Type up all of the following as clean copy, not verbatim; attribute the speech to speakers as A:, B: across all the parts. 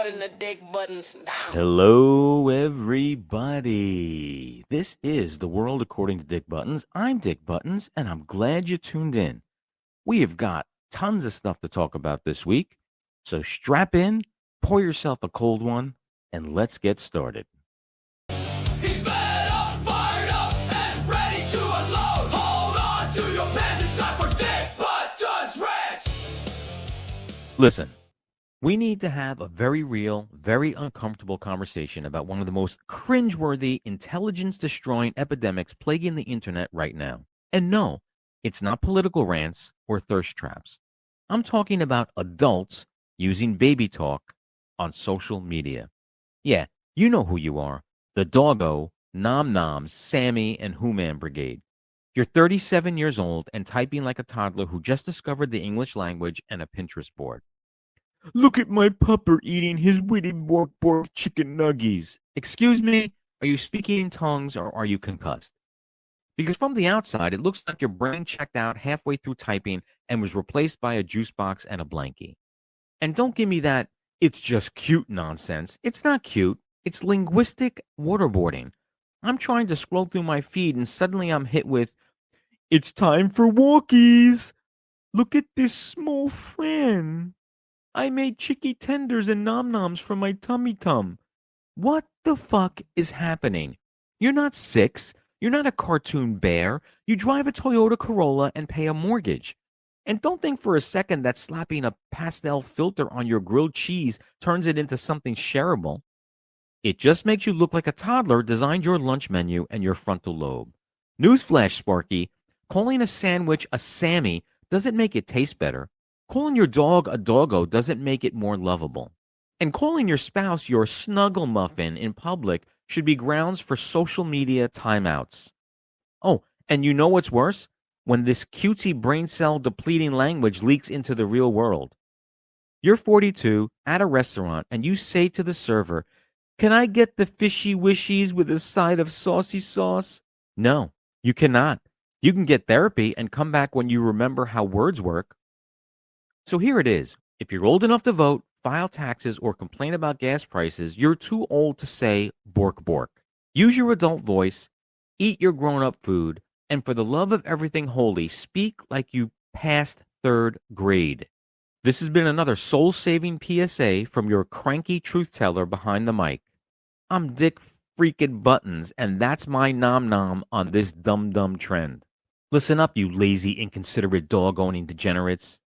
A: according to Dick Buttons now.
B: Hello, everybody. This is The World According to Dick Buttons. I'm Dick Buttons, and I'm glad you tuned in. We have got tons of stuff to talk about this week, so strap in, pour yourself a cold one, and let's get started.
C: He's fed up, fired up, and ready to unload. Hold on to your pants, it's time for Dick Buttons Rants.
B: Listen, we need to have a very real, very uncomfortable conversation about one of the most cringeworthy, intelligence-destroying epidemics plaguing the internet right now. And no, it's not political rants or thirst traps. I'm talking about adults using baby talk on social media. Yeah, you know who you are. The Doggo, Nom Noms, Sammy, and Who-Man Brigade. You're 37 years old and typing like a toddler who just discovered the English language and a Pinterest board. Look at my pupper eating his witty bork bork chicken nuggies. Excuse me, are you speaking in tongues or are you concussed? Because from the outside, it looks like your brain checked out halfway through typing and was replaced by a juice box and a blankie. And don't give me that, it's just cute nonsense. It's not cute. It's linguistic waterboarding. I'm trying to scroll through my feed and suddenly I'm hit with, it's time for walkies. Look at this small friend. I made chicky tenders and nom-noms for my tummy tum. What the fuck is happening? You're not 6. You're not a cartoon bear. You drive a Toyota Corolla and pay a mortgage. And don't think for a second that slapping a pastel filter on your grilled cheese turns it into something shareable. It just makes you look like a toddler designed your lunch menu and your frontal lobe. Newsflash, Sparky, calling a sandwich a Sammy doesn't make it taste better. Calling your dog a doggo doesn't make it more lovable. And calling your spouse your snuggle muffin in public should be grounds for social media timeouts. Oh, and you know what's worse? When this cutesy brain cell depleting language leaks into the real world. You're 42 at a restaurant and you say to the server, "Can I get the fishy wishies with a side of saucy sauce?" No, you cannot. You can get therapy and come back when you remember how words work. So here it is. If you're old enough to vote, file taxes, or complain about gas prices, you're too old to say bork bork. Use your adult voice, eat your grown-up food, and for the love of everything holy, speak like you passed 3rd grade. This has been another soul-saving PSA from your cranky truth teller behind the mic. I'm Dick freaking Buttons, and that's my nom-nom on this dumb trend. Listen up, you lazy, inconsiderate, dog-owning degenerates.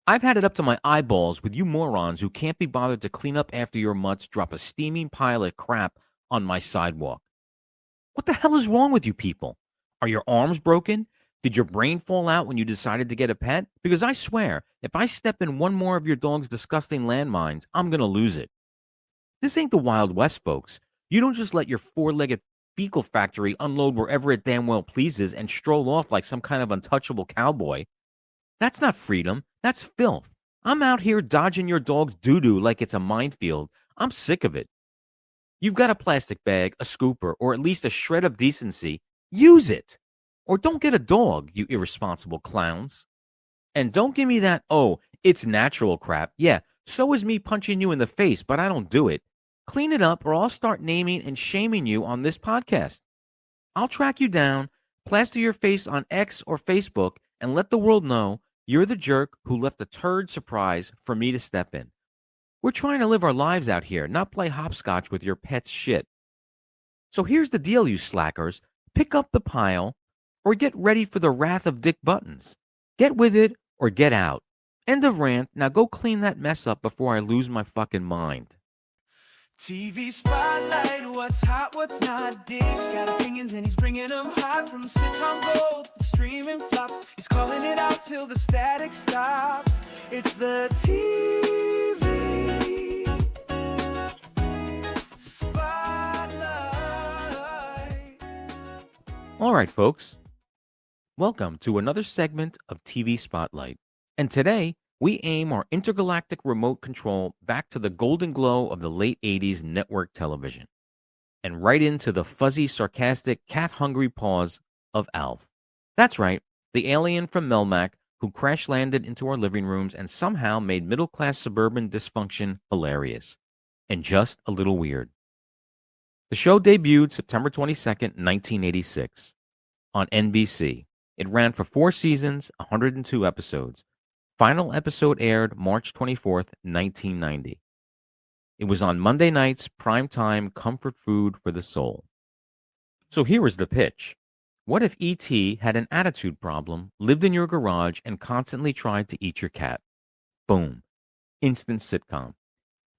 B: I've had it up to my eyeballs with you morons who can't be bothered to clean up after your mutts drop a steaming pile of crap on my sidewalk. What the hell is wrong with you people? Are your arms broken? Did your brain fall out when you decided to get a pet? Because I swear, if I step in one more of your dog's disgusting landmines, I'm going to lose it. This ain't the Wild West, folks. You don't just let your 4-legged fecal factory unload wherever it damn well pleases and stroll off like some kind of untouchable cowboy. That's not freedom. That's filth. I'm out here dodging your dog's doo-doo like it's a minefield. I'm sick of it. You've got a plastic bag, a scooper, or at least a shred of decency. Use it. Or don't get a dog, you irresponsible clowns. And don't give me that, oh, it's natural crap. Yeah, so is me punching you in the face, but I don't do it. Clean it up or I'll start naming and shaming you on this podcast. I'll track you down, plaster your face on X or Facebook, and let the world know you're the jerk who left a turd surprise for me to step in. We're trying to live our lives out here, not play hopscotch with your pet's shit. So here's the deal, you slackers. Pick up the pile or get ready for the wrath of Dick Buttons. Get with it or get out. End of rant. Now go clean that mess up before I lose my fucking mind.
C: TV spotlight, what's hot, what's not. Dick's got opinions and he's bringing them hot. From sitcom gold to streaming flops, he's calling it out till the static stops. It's the TV spotlight.
B: All right, folks. Welcome to another segment of TV Spotlight. And today, we aim our intergalactic remote control back to the golden glow of the late 80s network television and right into the fuzzy, sarcastic, cat-hungry paws of Alf. That's right, the alien from Melmac who crash landed into our living rooms and somehow made middle class suburban dysfunction hilarious and just a little weird. The show debuted September 22nd, 1986, on NBC. It ran for 4 seasons, 102 episodes. Final episode aired March 24th, 1990. It was on Monday nights, primetime comfort food for the soul. So here is the pitch. What if E.T. had an attitude problem, lived in your garage, and constantly tried to eat your cat? Boom. Instant sitcom.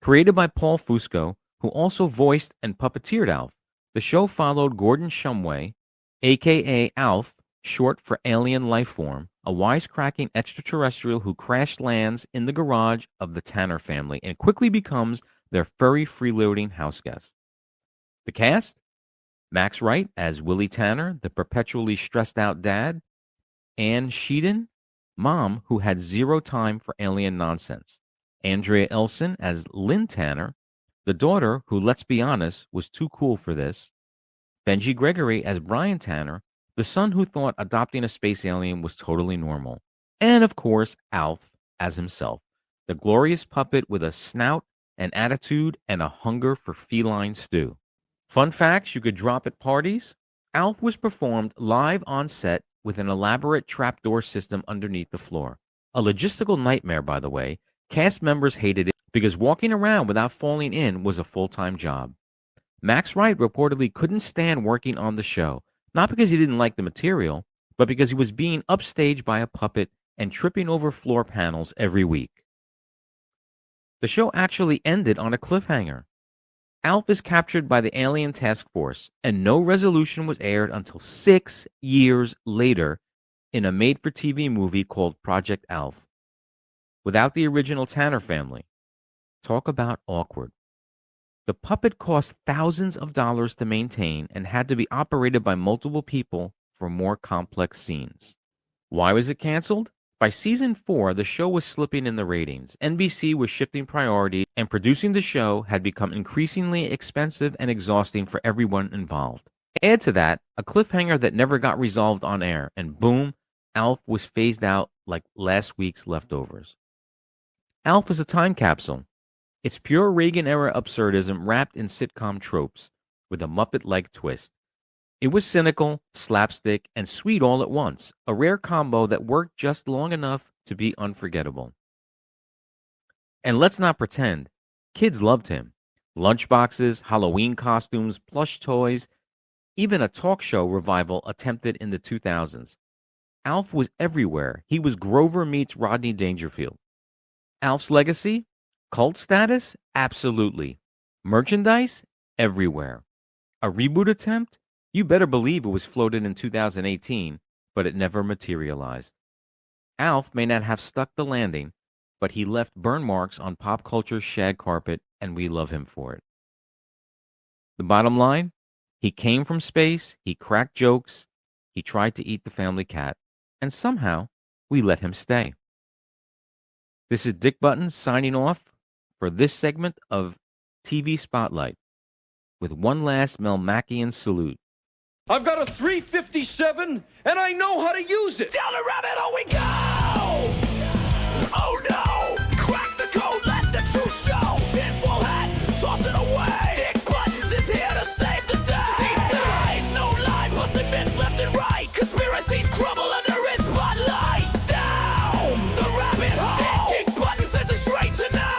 B: Created by Paul Fusco, who also voiced and puppeteered Alf, the show followed Gordon Shumway, a.k.a. Alf, short for alien lifeform, a wisecracking extraterrestrial who crash lands in the garage of the Tanner family and quickly becomes their furry freeloading houseguest. The cast? Max Wright as Willie Tanner, the perpetually stressed out dad. Ann Sheehan, mom who had zero time for alien nonsense. Andrea Elson as Lynn Tanner, the daughter who, let's be honest, was too cool for this. Benji Gregory as Brian Tanner, the son who thought adopting a space alien was totally normal. And of course, Alf as himself, the glorious puppet with a snout, an attitude, and a hunger for feline stew. Fun facts you could drop at parties. Alf was performed live on set with an elaborate trapdoor system underneath the floor. A logistical nightmare, by the way. Cast members hated it because walking around without falling in was a full-time job. Max Wright reportedly couldn't stand working on the show, not because he didn't like the material, but because he was being upstaged by a puppet and tripping over floor panels every week. The show actually ended on a cliffhanger. Alf is captured by the alien task force, and no resolution was aired until 6 years later in a made-for-TV movie called Project Alf. Without the original Tanner family. Talk about awkward. The puppet cost thousands of dollars to maintain and had to be operated by multiple people for more complex scenes. Why was it canceled? By season 4, the show was slipping in the ratings. NBC was shifting priorities, and producing the show had become increasingly expensive and exhausting for everyone involved. Add to that, a cliffhanger that never got resolved on air, and boom, Alf was phased out like last week's leftovers. Alf is a time capsule. It's pure Reagan-era absurdism wrapped in sitcom tropes, with a Muppet-like twist. It was cynical, slapstick, and sweet all at once, a rare combo that worked just long enough to be unforgettable. And let's not pretend, kids loved him. Lunchboxes, Halloween costumes, plush toys, even a talk show revival attempted in the 2000s. Alf was everywhere. He was Grover meets Rodney Dangerfield. Alf's legacy? Cult status? Absolutely. Merchandise? Everywhere. A reboot attempt? You better believe it was floated in 2018, but it never materialized. Alf may not have stuck the landing, but he left burn marks on pop culture's shag carpet, and we love him for it. The bottom line? He came from space, he cracked jokes, he tried to eat the family cat, and somehow we let him stay. This is Dick Buttons signing off for this segment of TV Spotlight with one last Melmacian salute.
A: I've got a 357 and I know how to use it.
C: Down the rabbit hole we go! Oh no! Crack the code, let the truth show! Tinfoil hat, toss it away! Dick Buttons is here to save the day! Deep dives, no lies, busted myths left and right! Conspiracies crumble under his spotlight! Down the rabbit hole! Dick Buttons sends us straight tonight!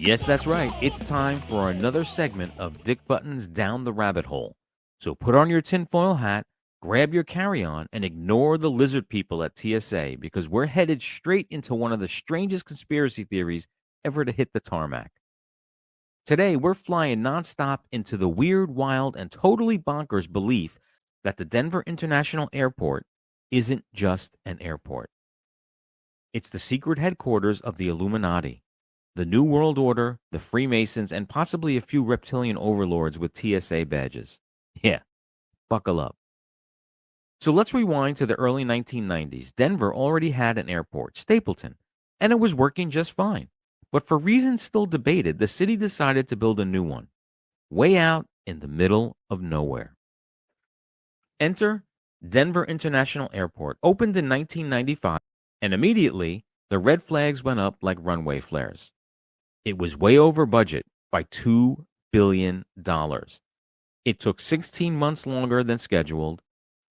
B: Yes, that's right. It's time for another segment of Dick Buttons Down the Rabbit Hole. So put on your tinfoil hat, grab your carry-on, and ignore the lizard people at TSA because we're headed straight into one of the strangest conspiracy theories ever to hit the tarmac. Today, we're flying nonstop into the weird, wild, and totally bonkers belief that the Denver International Airport isn't just an airport. It's the secret headquarters of the Illuminati, the New World Order, the Freemasons, and possibly a few reptilian overlords with TSA badges. Yeah, buckle up. So let's rewind to the early 1990s. Denver already had an airport, Stapleton, and it was working just fine. But for reasons still debated, the city decided to build a new one, way out in the middle of nowhere. Enter Denver International Airport, opened in 1995, and immediately the red flags went up like runway flares. It was way over budget by $2 billion. It took 16 months longer than scheduled.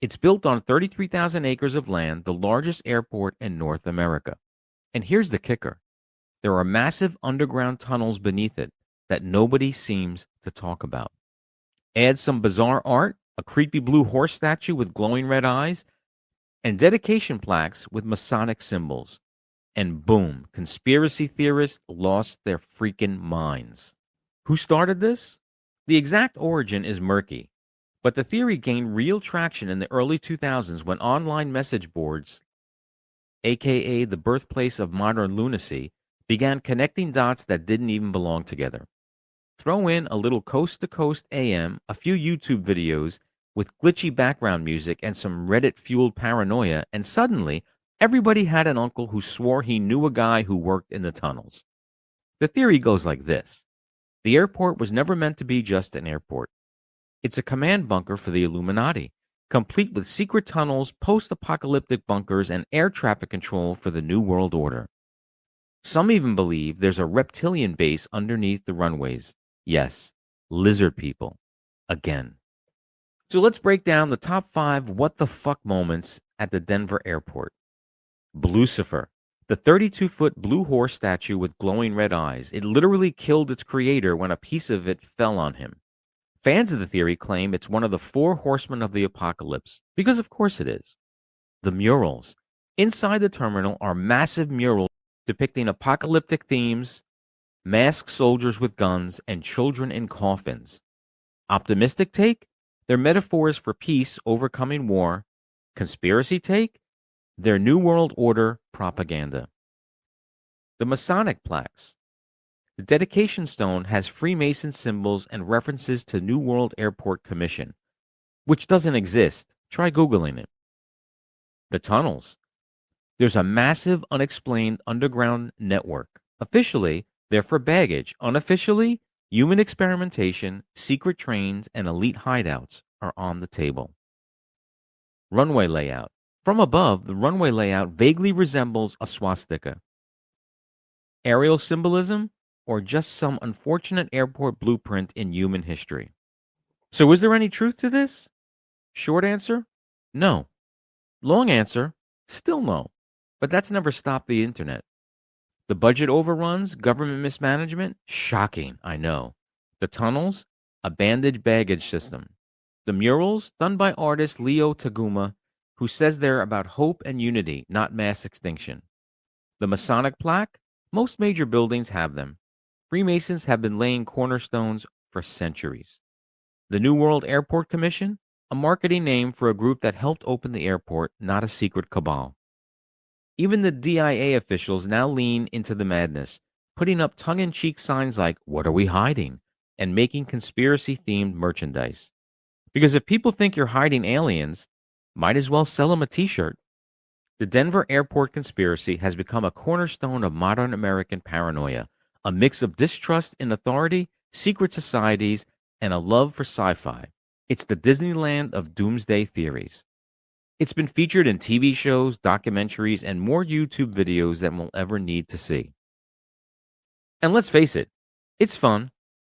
B: It's built on 33,000 acres of land, the largest airport in North America. And here's the kicker. There are massive underground tunnels beneath it that nobody seems to talk about. Add some bizarre art, a creepy blue horse statue with glowing red eyes, and dedication plaques with Masonic symbols. And boom, conspiracy theorists lost their freaking minds. Who started this? The exact origin is murky, but the theory gained real traction in the early 2000s when online message boards, aka the birthplace of modern lunacy, began connecting dots that didn't even belong together. Throw in a little coast-to-coast AM, a few YouTube videos with glitchy background music and some Reddit-fueled paranoia, and suddenly everybody had an uncle who swore he knew a guy who worked in the tunnels. The theory goes like this. The airport was never meant to be just an airport. It's a command bunker for the Illuminati, complete with secret tunnels, post-apocalyptic bunkers, and air traffic control for the New World Order. Some even believe there's a reptilian base underneath the runways. Yes, lizard people. Again. So let's break down the top 5 what the fuck moments at the Denver airport. Blucifer, the 32-foot blue horse statue with glowing red eyes. It literally killed its creator when a piece of it fell on him. Fans of the theory claim it's one of the 4 horsemen of the apocalypse, because of course it is. The murals. Inside the terminal are massive murals depicting apocalyptic themes, masked soldiers with guns, and children in coffins. Optimistic take? They're metaphors for peace overcoming war. Conspiracy take? Their New World Order propaganda. The Masonic plaques. The dedication stone has Freemason symbols and references to New World Airport Commission, which doesn't exist. Try Googling it. The tunnels. There's a massive unexplained underground network. Officially, they're for baggage. Unofficially, human experimentation, secret trains, and elite hideouts are on the table. Runway layout. From above, the runway layout vaguely resembles a swastika. Aerial symbolism, or just some unfortunate airport blueprint in human history. So is there any truth to this? Short answer, no. Long answer, still no. But that's never stopped the internet. The budget overruns, government mismanagement, shocking, I know. The tunnels, a bandage baggage system. The murals, done by artist Leo Taguma, who says they're about hope and unity, not mass extinction. The Masonic plaque, most major buildings have them. Freemasons have been laying cornerstones for centuries. The New World Airport Commission, a marketing name for a group that helped open the airport, not a secret cabal. Even the DIA officials now lean into the madness, putting up tongue-in-cheek signs like, "What are we hiding?" and making conspiracy-themed merchandise. Because if people think you're hiding aliens, might as well sell them a t-shirt. The Denver airport conspiracy has become a cornerstone of modern American paranoia, a mix of distrust in authority, secret societies, and a love for sci-fi. It's the Disneyland of doomsday theories. It's been featured in TV shows, documentaries, and more YouTube videos than we'll ever need to see. And let's face it, it's fun.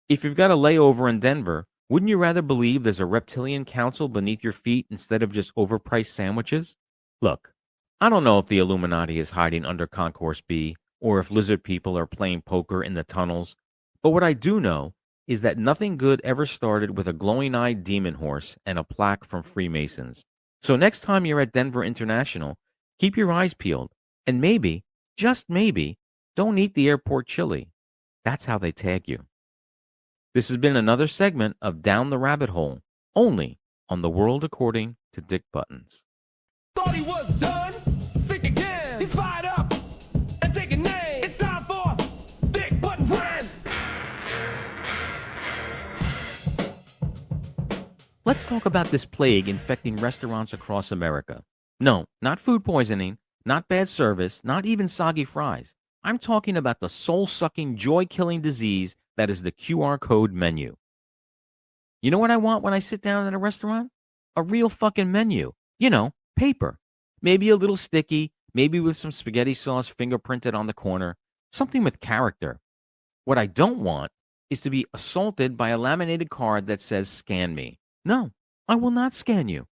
B: If you've got a layover in Denver, wouldn't you rather believe there's a reptilian council beneath your feet instead of just overpriced sandwiches? Look, I don't know if the Illuminati is hiding under Concourse B or if lizard people are playing poker in the tunnels, but what I do know is that nothing good ever started with a glowing-eyed demon horse and a plaque from Freemasons. So next time you're at Denver International, keep your eyes peeled and maybe, just maybe, don't eat the airport chili. That's how they tag you. This has been another segment of Down the Rabbit Hole, only on The World According to Dick Buttons.
A: Thought he was done. Think again. He's fired up and taking names. It's time for Dick Button Rants.
B: Let's talk about this plague infecting restaurants across America. No, not food poisoning, not bad service, not even soggy fries. I'm talking about the soul-sucking, joy-killing disease that is the QR code menu. You know what I want when I sit down at a restaurant? A real fucking menu. You know, paper. Maybe a little sticky, maybe with some spaghetti sauce fingerprinted on the corner. Something with character. What I don't want is to be assaulted by a laminated card that says scan me. No, I will not scan you.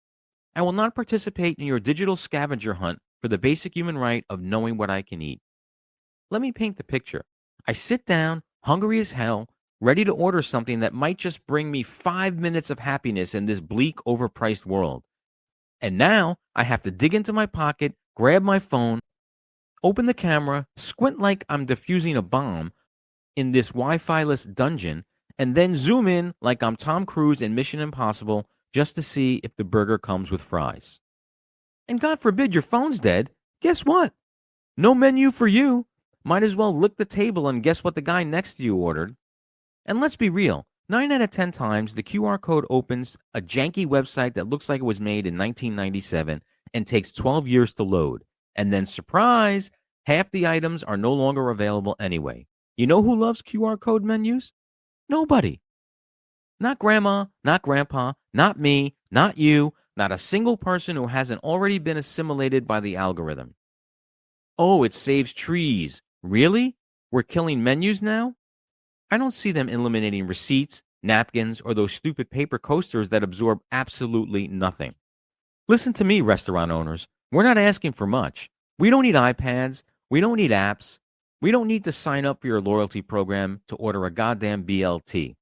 B: I will not participate in your digital scavenger hunt for the basic human right of knowing what I can eat. Let me paint the picture. I sit down, hungry as hell, ready to order something that might just bring me 5 minutes of happiness in this bleak, overpriced world. And now I have to dig into my pocket, grab my phone, open the camera, squint like I'm defusing a bomb in this Wi-Fi-less dungeon, and then zoom in like I'm Tom Cruise in Mission Impossible just to see if the burger comes with fries. And God forbid your phone's dead. Guess what? No menu for you. Might as well lick the table and guess what the guy next to you ordered. And let's be real, 9 out of 10 times the QR code opens a janky website that looks like it was made in 1997 and takes 12 years to load. And then, surprise, half the items are no longer available anyway. You know who loves QR code menus? Nobody. Not grandma, not grandpa, not me, not you, not a single person who hasn't already been assimilated by the algorithm. Oh, it saves trees. Really? We're killing menus now? I don't see them eliminating receipts, napkins, or those stupid paper coasters that absorb absolutely nothing. Listen to me, restaurant owners. We're not asking for much. We don't need iPads. We don't need apps. We don't need to sign up for your loyalty program to order a goddamn BLT.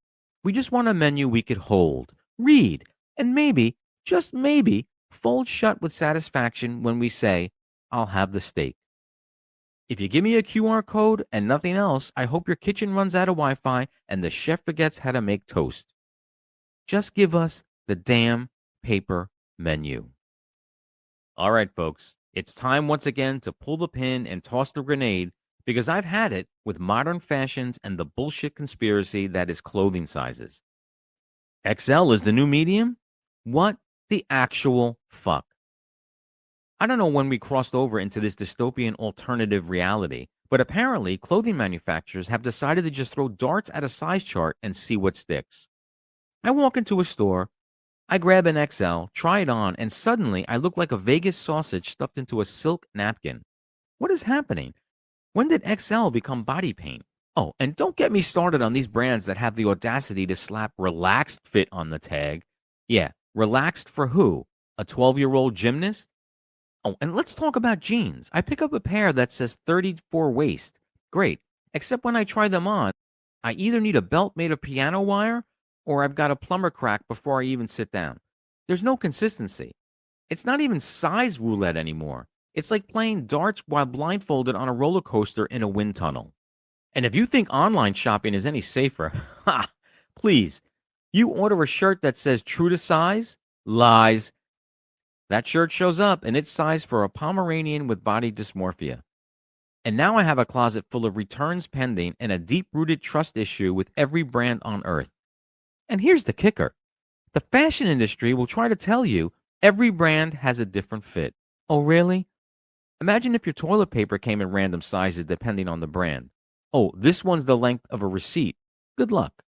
B: We just want a menu we could hold, read, and maybe, just maybe, fold shut with satisfaction when we say, I'll have the steak. If you give me a QR code and nothing else, I hope your kitchen runs out of Wi-Fi and the chef forgets how to make toast. Just give us the damn paper menu. All right, folks, it's time once again to pull the pin and toss the grenade because I've had it with modern fashions and the bullshit conspiracy that is clothing sizes. XL is the new medium? What the actual fuck? I don't know when we crossed over into this dystopian alternative reality, but apparently clothing manufacturers have decided to just throw darts at a size chart and see what sticks. I walk into a store, I grab an XL, try it on, and suddenly I look like a Vegas sausage stuffed into a silk napkin. What is happening? When did XL become body paint? Oh, and don't get me started on these brands that have the audacity to slap relaxed fit on the tag. Yeah, relaxed for who? A 12-year-old gymnast? Oh, and let's talk about jeans. I pick up a pair that says 34 waist. Great. Except when I try them on, I either need a belt made of piano wire or I've got a plumber crack before I even sit down. There's no consistency. It's not even size roulette anymore. It's like playing darts while blindfolded on a roller coaster in a wind tunnel. And if you think online shopping is any safer, ha, please. You order a shirt that says true to size? Lies. That shirt shows up and it's sized for a Pomeranian with body dysmorphia. And now I have a closet full of returns pending and a deep-rooted trust issue with every brand on earth. And here's the kicker. The fashion industry will try to tell you every brand has a different fit. Oh, really? Imagine if your toilet paper came in random sizes depending on the brand. Oh, this one's the length of a receipt. Good luck.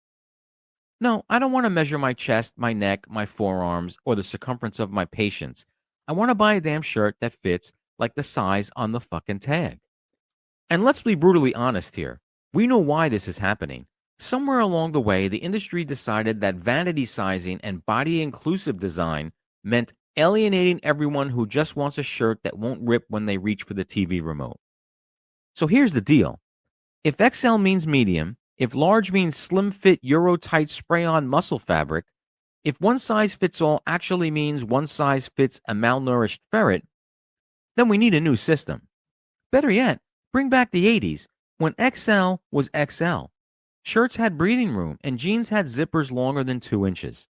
B: No, I don't want to measure my chest, my neck, my forearms, or the circumference of my patience. I want to buy a damn shirt that fits like the size on the fucking tag. And let's be brutally honest here. We know why this is happening. Somewhere along the way, the industry decided that vanity sizing and body-inclusive design meant alienating everyone who just wants a shirt that won't rip when they reach for the TV remote. So here's the deal. If XL means medium, if large means slim fit Euro tight spray-on muscle fabric, if one size fits all actually means one size fits a malnourished ferret, then we need a new system. Better yet, bring back the 80s when XL was XL. Shirts had breathing room and jeans had zippers longer than 2 inches.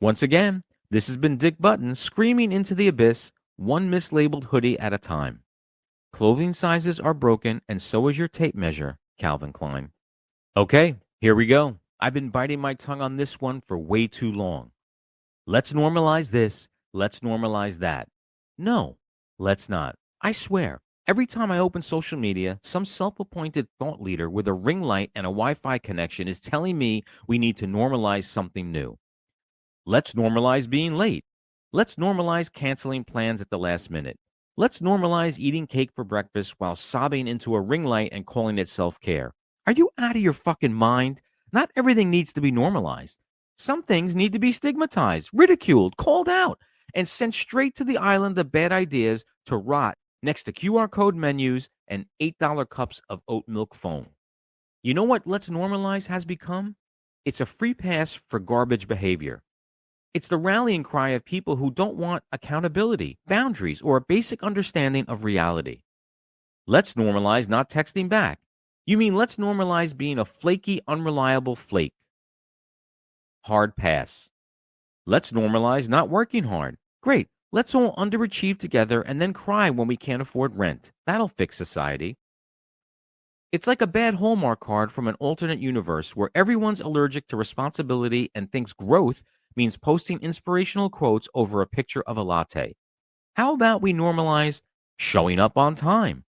B: Once again, this has been Dick Button screaming into the abyss, one mislabeled hoodie at a time. Clothing sizes are broken and so is your tape measure, Calvin Klein. Okay, here we go. I've been biting my tongue on this one for way too long. Let's normalize this. Let's normalize that. No, let's not. I swear, every time I open social media, some self-appointed thought leader with a ring light and a Wi-Fi connection is telling me we need to normalize something new. Let's normalize being late. Let's normalize canceling plans at the last minute. Let's normalize eating cake for breakfast while sobbing into a ring light and calling it self-care. Are you out of your fucking mind? Not everything needs to be normalized. Some things need to be stigmatized, ridiculed, called out, and sent straight to the island of bad ideas to rot next to QR code menus and $8 cups of oat milk foam. You know what Let's Normalize has become? It's a free pass for garbage behavior. It's the rallying cry of people who don't want accountability, boundaries, or a basic understanding of reality. Let's normalize not texting back. You mean let's normalize being a flaky, unreliable flake. Hard pass. Let's normalize not working hard. Great. Let's all underachieve together and then cry when we can't afford rent. That'll fix society. It's like a bad Hallmark card from an alternate universe where everyone's allergic to responsibility and thinks growth means posting inspirational quotes over a picture of a latte. How about we normalize showing up on time,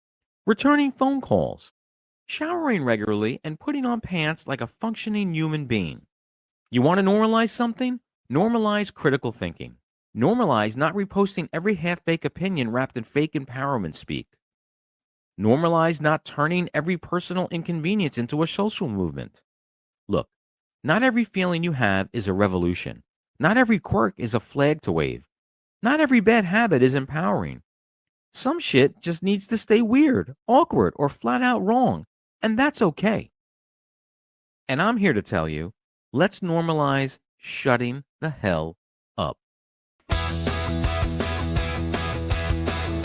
B: returning phone calls, showering regularly, and putting on pants like a functioning human being? You want to normalize something? Normalize critical thinking. Normalize not reposting every half-baked opinion wrapped in fake empowerment speak. Normalize not turning every personal inconvenience into a social movement. Look, not every feeling you have is a revolution. Not every quirk is a flag to wave. Not every bad habit is empowering. Some shit just needs to stay weird, awkward, or flat out wrong, and that's okay. And I'm here to tell you, let's normalize shutting the hell up.
C: Do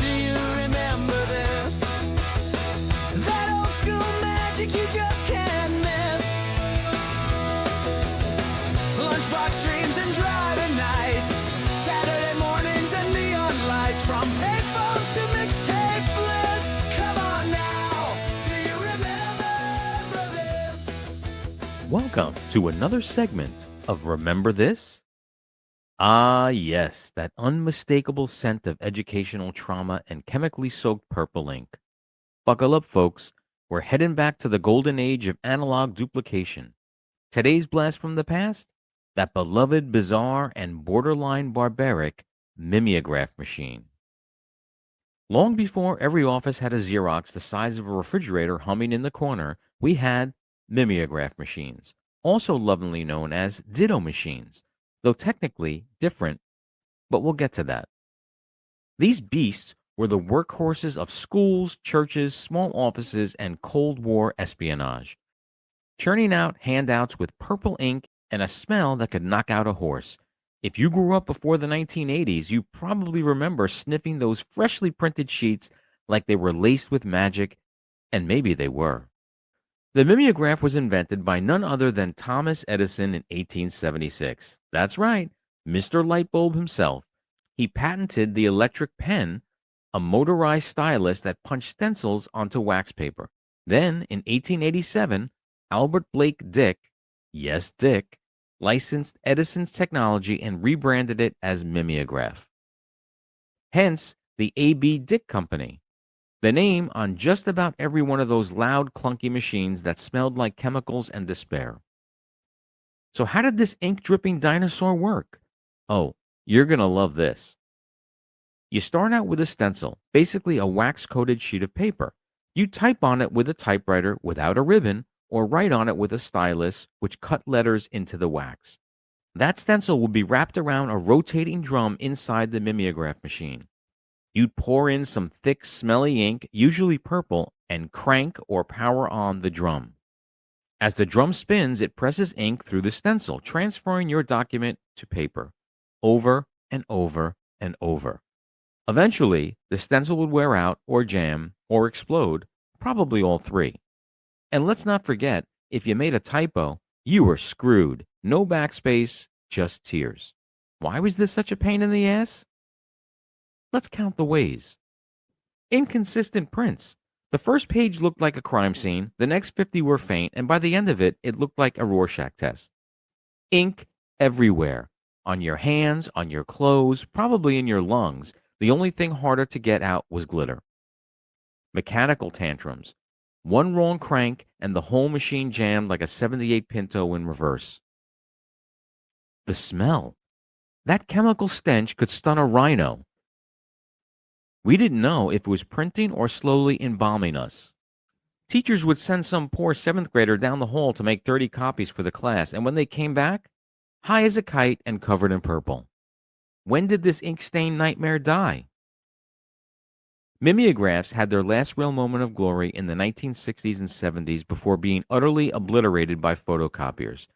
C: you remember this? That old school magic you just can't miss. Lunchbox dreams and driving nights, Saturday mornings and neon lights, from payphones to mixtape bliss. Come on now, do you remember this?
B: Welcome to another segment of Remember This? Ah, yes, that unmistakable scent of educational trauma and chemically soaked purple ink. Buckle up, folks. We're heading back to the golden age of analog duplication. Today's blast from the past? That beloved, bizarre, and borderline barbaric mimeograph machine. Long before every office had a Xerox the size of a refrigerator humming in the corner, we had mimeograph machines, also lovingly known as ditto machines, though technically different, but we'll get to that. These beasts were the workhorses of schools, churches, small offices, and Cold War espionage, churning out handouts with purple ink and a smell that could knock out a horse. If you grew up before the 1980s, you probably remember sniffing those freshly printed sheets like they were laced with magic, and maybe they were. The mimeograph was invented by none other than Thomas Edison in 1876. That's right, Mr. Lightbulb himself. He patented the electric pen, a motorized stylus that punched stencils onto wax paper. Then, in 1887, Albert Blake Dick, yes, Dick, licensed Edison's technology and rebranded it as mimeograph. Hence, the A.B. Dick Company, the name on just about every one of those loud, clunky machines that smelled like chemicals and despair. So how did this ink-dripping dinosaur work? Oh, you're going to love this. You start out with a stencil, basically a wax-coated sheet of paper. You type on it with a typewriter without a ribbon, or write on it with a stylus, which cut letters into the wax. That stencil will be wrapped around a rotating drum inside the mimeograph machine. You'd pour in some thick, smelly ink, usually purple, and crank or power on the drum. As the drum spins, it presses ink through the stencil, transferring your document to paper, over and over and over. Eventually, the stencil would wear out, or jam, or explode, probably all three. And let's not forget, if you made a typo, you were screwed. No backspace, just tears. Why was this such a pain in the ass? Let's count the ways. Inconsistent prints. The first page looked like a crime scene, the next 50 were faint, and by the end of it, it looked like a Rorschach test. Ink everywhere. On your hands, on your clothes, probably in your lungs. The only thing harder to get out was glitter. Mechanical tantrums. One wrong crank, and the whole machine jammed like a 78 Pinto in reverse. The smell. That chemical stench could stun a rhino. We didn't know if it was printing or slowly embalming us. Teachers would send some poor 7th grader down the hall to make 30 copies for the class, and when they came back, high as a kite and covered in purple. When did this ink-stained nightmare die? Mimeographs had their last real moment of glory in the 1960s and 70s before being utterly obliterated by photocopiers,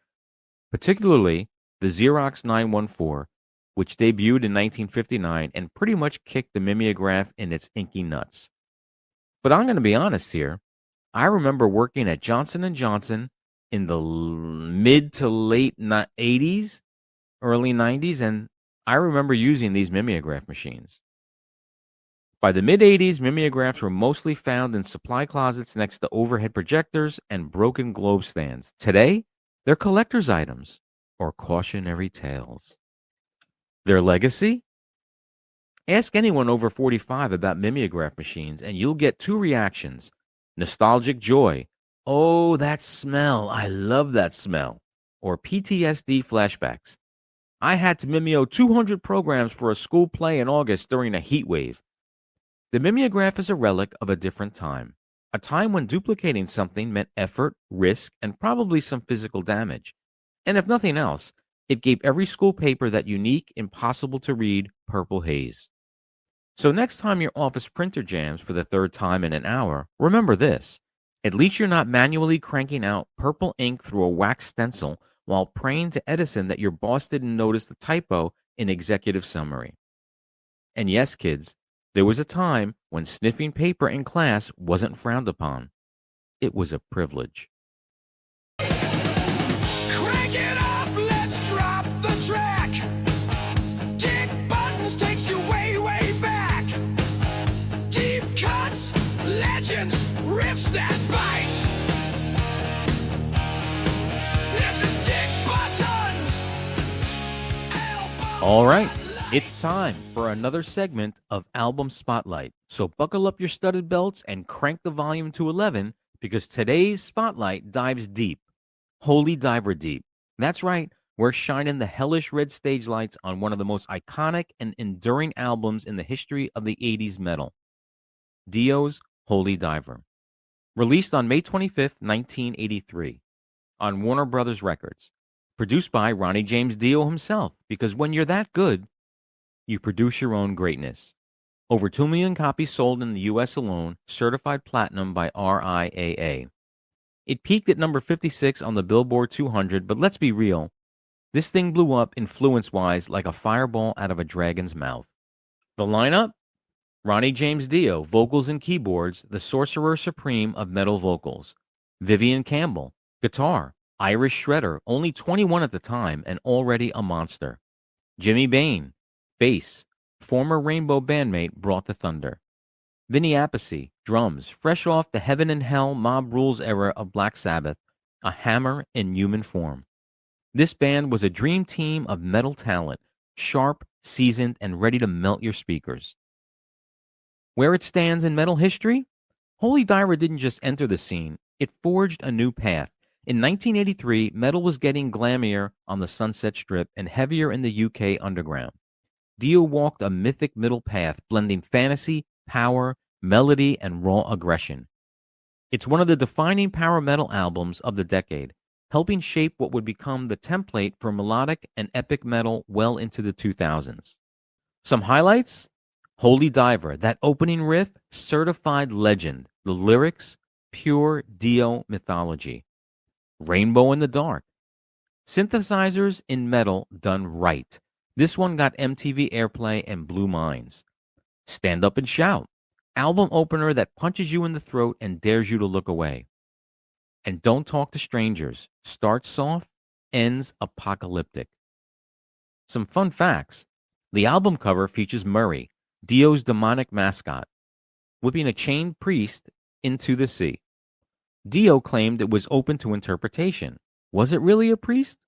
B: particularly the Xerox 914, which debuted in 1959 and pretty much kicked the mimeograph in its inky nuts. But I'm going to be honest here. I remember working at Johnson & Johnson in the mid to late 80s, early 90s, and I remember using these mimeograph machines. By the mid-80s, mimeographs were mostly found in supply closets next to overhead projectors and broken globe stands. Today, they're collector's items or cautionary tales. Their legacy? Ask anyone over 45 about mimeograph machines and you'll get two reactions. Nostalgic joy. Oh, that smell. I love that smell. Or PTSD flashbacks. I had to mimeo 200 programs for a school play in August during a heat wave. The mimeograph is a relic of a different time. A time when duplicating something meant effort, risk, and probably some physical damage. And if nothing else, it gave every school paper that unique, impossible to read purple haze. So next time your office printer jams for the third time in an hour, remember this. At least you're not manually cranking out purple ink through a wax stencil while praying to Edison that your boss didn't notice the typo in executive summary. And yes, kids, there was a time when sniffing paper in class wasn't frowned upon. It was a privilege.
A: Crank it up, let's drop the track. Dick Buttons takes you way, way back. Deep cuts, legends, riffs that bite. This is Dick Buttons.
B: All right, it's time for another segment of Album Spotlight. So buckle up your studded belts and crank the volume to 11 because today's Spotlight dives deep. Holy diver deep. That's right, we're shining the hellish red stage lights on one of the most iconic and enduring albums in the history of the 80s metal. Dio's Holy Diver. Released on May 25th, 1983 on Warner Brothers Records. Produced by Ronnie James Dio himself, because when you're that good, you produce your own greatness. Over 2 million copies sold in the U.S. alone, certified platinum by RIAA. It peaked at number 56 on the Billboard 200, but let's be real. This thing blew up influence-wise like a fireball out of a dragon's mouth. The lineup? Ronnie James Dio, vocals and keyboards, the sorcerer supreme of metal vocals. Vivian Campbell, guitar, Irish shredder, only 21 at the time and already a monster. Jimmy Bain, bass, former Rainbow bandmate Brought the Thunder. Vinny Appice, drums, fresh off the Heaven and Hell Mob Rules era of Black Sabbath, a hammer in human form. This band was a dream team of metal talent, sharp, seasoned, and ready to melt your speakers. Where it stands in metal history? Holy Diver didn't just enter the scene, it forged a new path. In 1983, metal was getting glammier on the Sunset Strip and heavier in the UK underground. Dio walked a mythic middle path, blending fantasy, power, melody, and raw aggression. It's one of the defining power metal albums of the decade, helping shape what would become the template for melodic and epic metal well into the 2000s. Some highlights? Holy Diver, that opening riff, certified legend. The lyrics, pure Dio mythology. Rainbow in the Dark. Synthesizers in metal done right. This one got MTV airplay and blew minds. Stand Up and Shout. Album opener that punches you in the throat and dares you to look away. And Don't Talk to Strangers. Starts soft, ends apocalyptic. Some fun facts. The album cover features Murray, Dio's demonic mascot, whipping a chained priest into the sea. Dio claimed it was open to interpretation. Was it really a priest?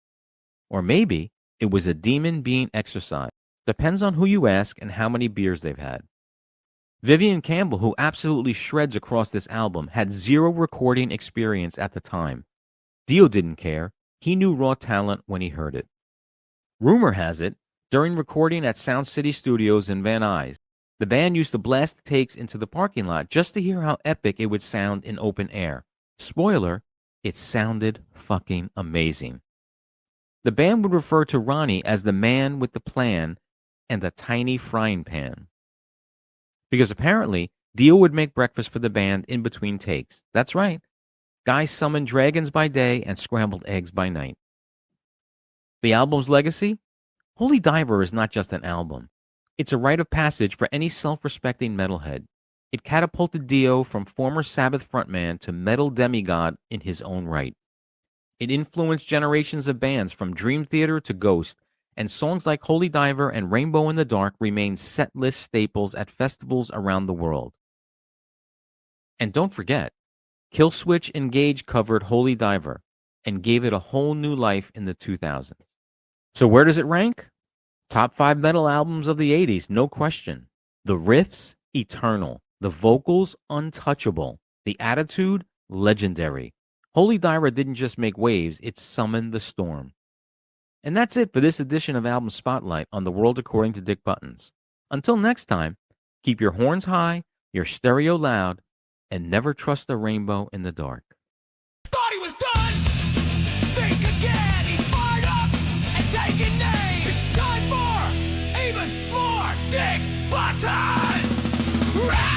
B: Or maybe it was a demon being exorcised. Depends on who you ask and how many beers they've had. Vivian Campbell, who absolutely shreds across this album, had zero recording experience at the time. Dio didn't care. He knew raw talent when he heard it. Rumor has it, During recording at Sound City Studios in Van Nuys, the band used to blast the takes into the parking lot just to hear how epic it would sound in open air. Spoiler, it sounded fucking amazing. The band would refer to Ronnie as the man with the plan and the tiny frying pan. Because apparently, Dio would make breakfast for the band in between takes. That's right. Guy summoned dragons by day and scrambled eggs by night. The album's legacy? Holy Diver is not just an album. It's a rite of passage for any self-respecting metalhead. It catapulted Dio from former Sabbath frontman to metal demigod in his own right. It influenced generations of bands from Dream Theater to Ghost, and songs like Holy Diver and Rainbow in the Dark remain setlist staples at festivals around the world. And don't forget, Killswitch Engage covered Holy Diver and gave it a whole new life in the 2000s. So where does it rank? Top 5 metal albums of the 80s, no question. The riffs, eternal. The vocals, untouchable. The attitude, legendary. Holy Diver didn't just make waves, it summoned the storm. And that's it for this edition of Album Spotlight on The World According to Dick Buttons. Until next time, keep your horns high, your stereo loud, and never trust a rainbow in the dark.
A: Thought he was done. Think again. He's fired up and taking aim. It's time for even more Dick Buttons. RANTS.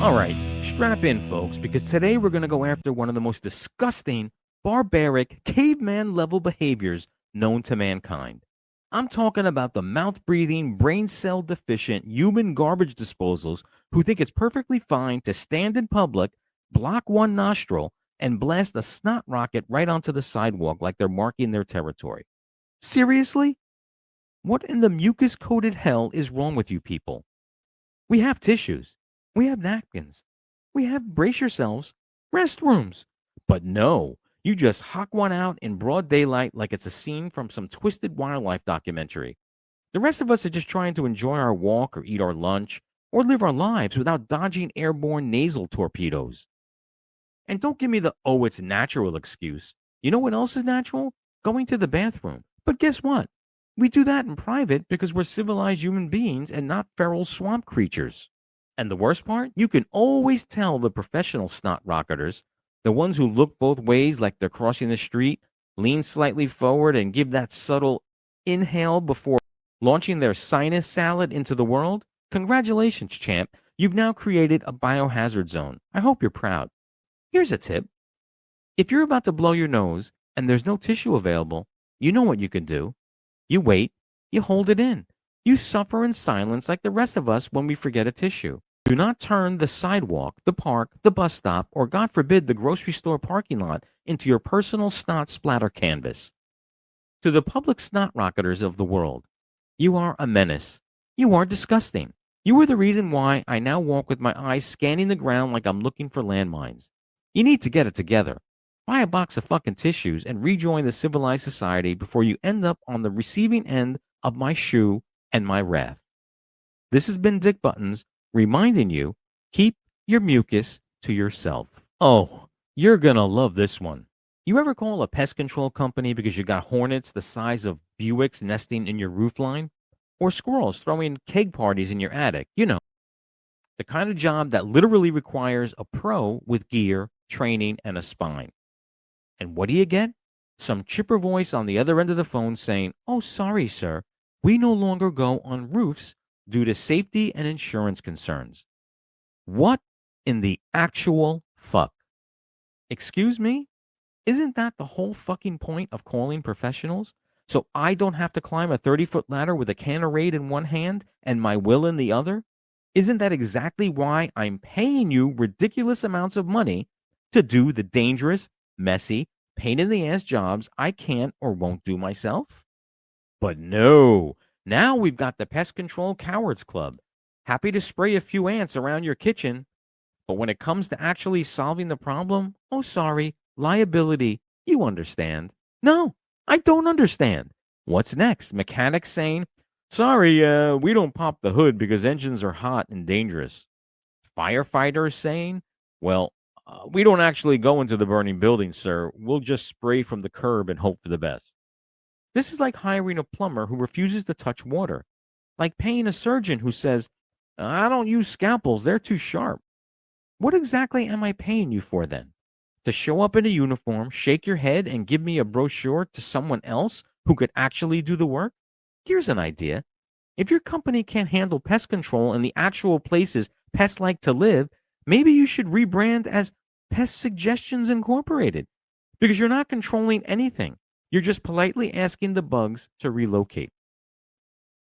B: All right, strap in, folks, because today we're going to go after one of the most disgusting, barbaric, caveman-level behaviors known to mankind. I'm talking about the mouth-breathing, brain cell-deficient human garbage disposals who think it's perfectly fine to stand in public, block one nostril, and blast a snot rocket right onto the sidewalk like they're marking their territory. Seriously? What in the mucus-coated hell is wrong with you people? We have tissues. We have napkins. We have, brace yourselves, restrooms. But no. You just hock one out in broad daylight like it's a scene from some twisted wildlife documentary. The rest of us are just trying to enjoy our walk or eat our lunch or live our lives without dodging airborne nasal torpedoes. And don't give me the, oh, it's natural excuse. You know what else is natural? Going to the bathroom. But guess what? We do that in private because we're civilized human beings and not feral swamp creatures. And the worst part? You can always tell the professional snot rocketers, the ones who look both ways like they're crossing the street, lean slightly forward, and give that subtle inhale before launching their sinus salad into the world. Congratulations, champ. You've now created a biohazard zone. I hope you're proud. Here's a tip. If you're about to blow your nose and there's no tissue available, you know what you can do. You wait. You hold it in. You suffer in silence like the rest of us when we forget a tissue. Do not turn the sidewalk, the park, the bus stop, or God forbid the grocery store parking lot into your personal snot splatter canvas. To the public snot rocketers of the world, you are a menace. You are disgusting. You are the reason why I now walk with my eyes scanning the ground like I'm looking for landmines. You need to get it together. Buy a box of fucking tissues and rejoin the civilized society before you end up on the receiving end of my shoe and my wrath. This has been Dick Buttons, reminding you, keep your mucus to yourself. Oh, you're gonna love this one. You ever call a pest control company because you got hornets the size of Buicks nesting in your roofline? Or squirrels throwing keg parties in your attic? You know, the kind of job that literally requires a pro with gear, training, and a spine. And what do you get? Some chipper voice on the other end of the phone saying, "Oh, sorry, sir. We no longer go on roofs due to safety and insurance concerns." What in the actual fuck? Excuse me? Isn't that the whole fucking point of calling professionals? So I don't have to climb a 30-foot ladder with a can of Raid in one hand and my will in the other? Isn't that exactly why I'm paying you ridiculous amounts of money to do the dangerous, messy, pain-in-the-ass jobs I can't or won't do myself? But no. Now we've got the Pest Control Cowards Club, happy to spray a few ants around your kitchen. But when it comes to actually solving the problem, oh, sorry, liability, you understand. No, I don't understand. What's next? Mechanics saying, "Sorry, we don't pop the hood because engines are hot and dangerous." Firefighters saying, "Well, We don't actually go into the burning building, sir. We'll just spray from the curb and hope for the best. This is like hiring a plumber who refuses to touch water, like paying a surgeon who says, I don't use scalpels, they're too sharp. What exactly am I paying you for then? To show up in a uniform, shake your head, and give me a brochure to someone else who could actually do the work? Here's an idea. If your company can't handle pest control in the actual places pests like to live, maybe you should rebrand as Pest Suggestions Incorporated, because you're not controlling anything. You're just politely asking the bugs to relocate.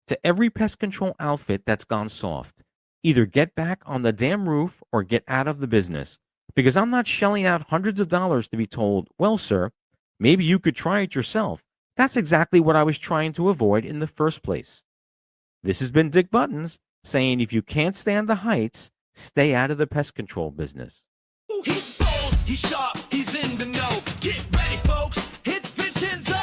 B: To every pest control outfit that's gone soft, either get back on the damn roof or get out of the business, because I'm not shelling out hundreds of dollars to be told, well, sir, maybe you could try it yourself. That's exactly what I was trying to avoid in the first place. This has been Dick Buttons saying if you can't stand the heights, stay out of the pest control business.
A: He's bold, he's sharp, he's in the know. Get ready, folks, it's Vincenzo.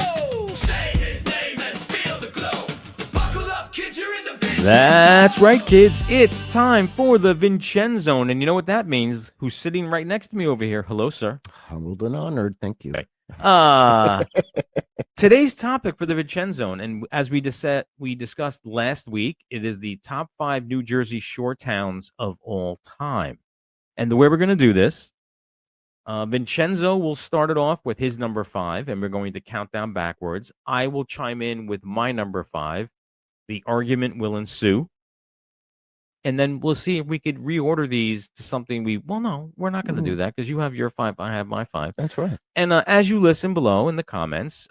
A: Say his name and feel the glow. Buckle up, kids, you're in the Vincenzo.
B: That's right, kids. It's time for the Vincenzo. And you know what that means? Who's sitting right next to me over here? Hello, sir.
D: Humbled and honored. Thank you.
B: Okay. Today's topic for the Vincenzo, and as we discussed last week, it is the top 5 New Jersey shore towns of all time. And the way we're going to do this, Vincenzo will start it off with his number 5, and we're going to count down backwards. I will chime in with my number 5. The argument will ensue. And then we'll see if we could reorder these to something no, we're not going to do that because you have your 5, I have my 5.
D: That's right.
B: And as you listen below in the comments,